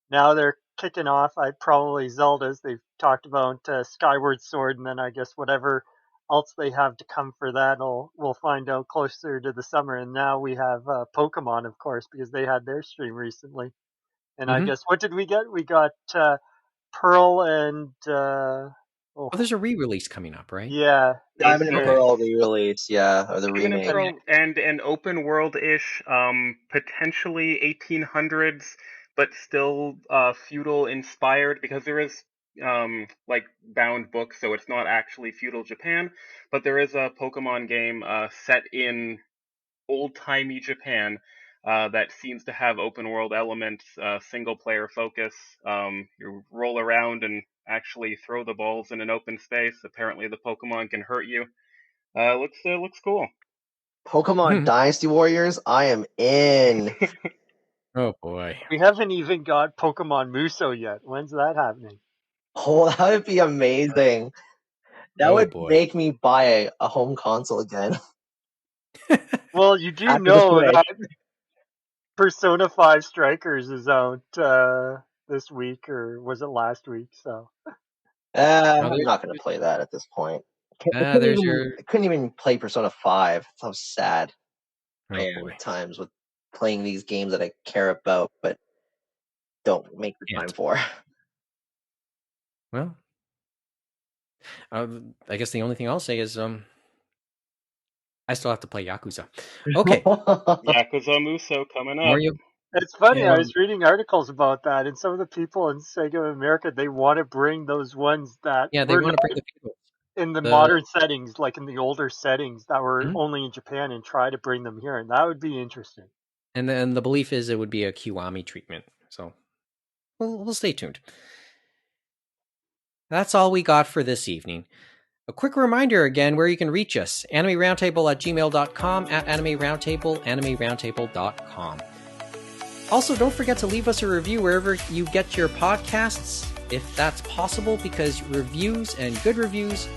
now they're kicking off. Probably Zelda's. They've talked about Skyward Sword, and then I guess whatever else they have to come for that, we'll find out closer to the summer. And now we have Pokemon, of course, because they had their stream recently. And I guess, what did we get? We got Pearl and... there's a re-release coming up, right? Yeah. Diamond and Pearl re-release, or the remake. And an open world-ish, potentially 1800s, but still feudal inspired, because there is bound books, so it's not actually feudal Japan, but there is a Pokemon game set in old-timey Japan that seems to have open world elements, single player focus. You roll around and actually throw the balls in an open space. Apparently the Pokemon can hurt you. Looks cool. Pokemon Dynasty Warriors, I am in. Oh boy. We haven't even got Pokemon Muso yet. When's that happening? Oh, that would be amazing. That would boy. make me buy a home console again. Well, you do After know the Switch. that Persona 5 Strikers is out this week, or was it last week? So I'm not going to play that at this point. I couldn't even play Persona 5. That's how sad I am at times with playing these games that I care about, but don't make the time for. Well, I guess the only thing I'll say is I still have to play Yakuza. Okay. Yakuza Muso coming up. It's funny, I was reading articles about that, and some of the people in Sega America, they want to bring those ones that they want to bring the people in the modern settings, like in the older settings that were only in Japan, and try to bring them here, and that would be interesting. And then the belief is it would be a Kiwami treatment. So we'll stay tuned. That's all we got for this evening. A quick reminder again where you can reach us. animeroundtable@gmail.com, @animeroundtable, animeroundtable.com. Also, don't forget to leave us a review wherever you get your podcasts, if that's possible, because reviews and good reviews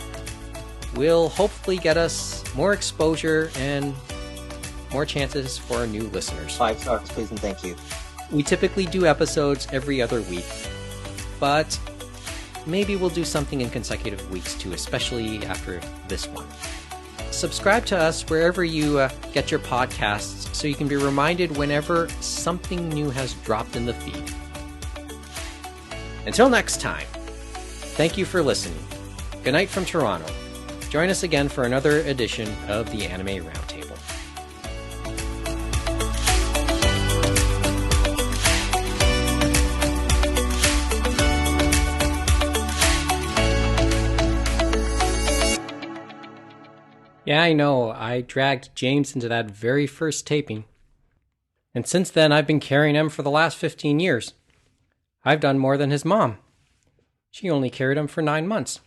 will hopefully get us more exposure and more chances for new listeners. 5 stars, please, and thank you. We typically do episodes every other week, but maybe we'll do something in consecutive weeks too, especially after this one. Subscribe to us wherever you get your podcasts so you can be reminded whenever something new has dropped in the feed. Until next time, thank you for listening. Good night from Toronto. Join us again for another edition of the Anime Roundtable. Yeah, I know. I dragged James into that very first taping. And since then, I've been carrying him for the last 15 years. I've done more than his mom. She only carried him for 9 months.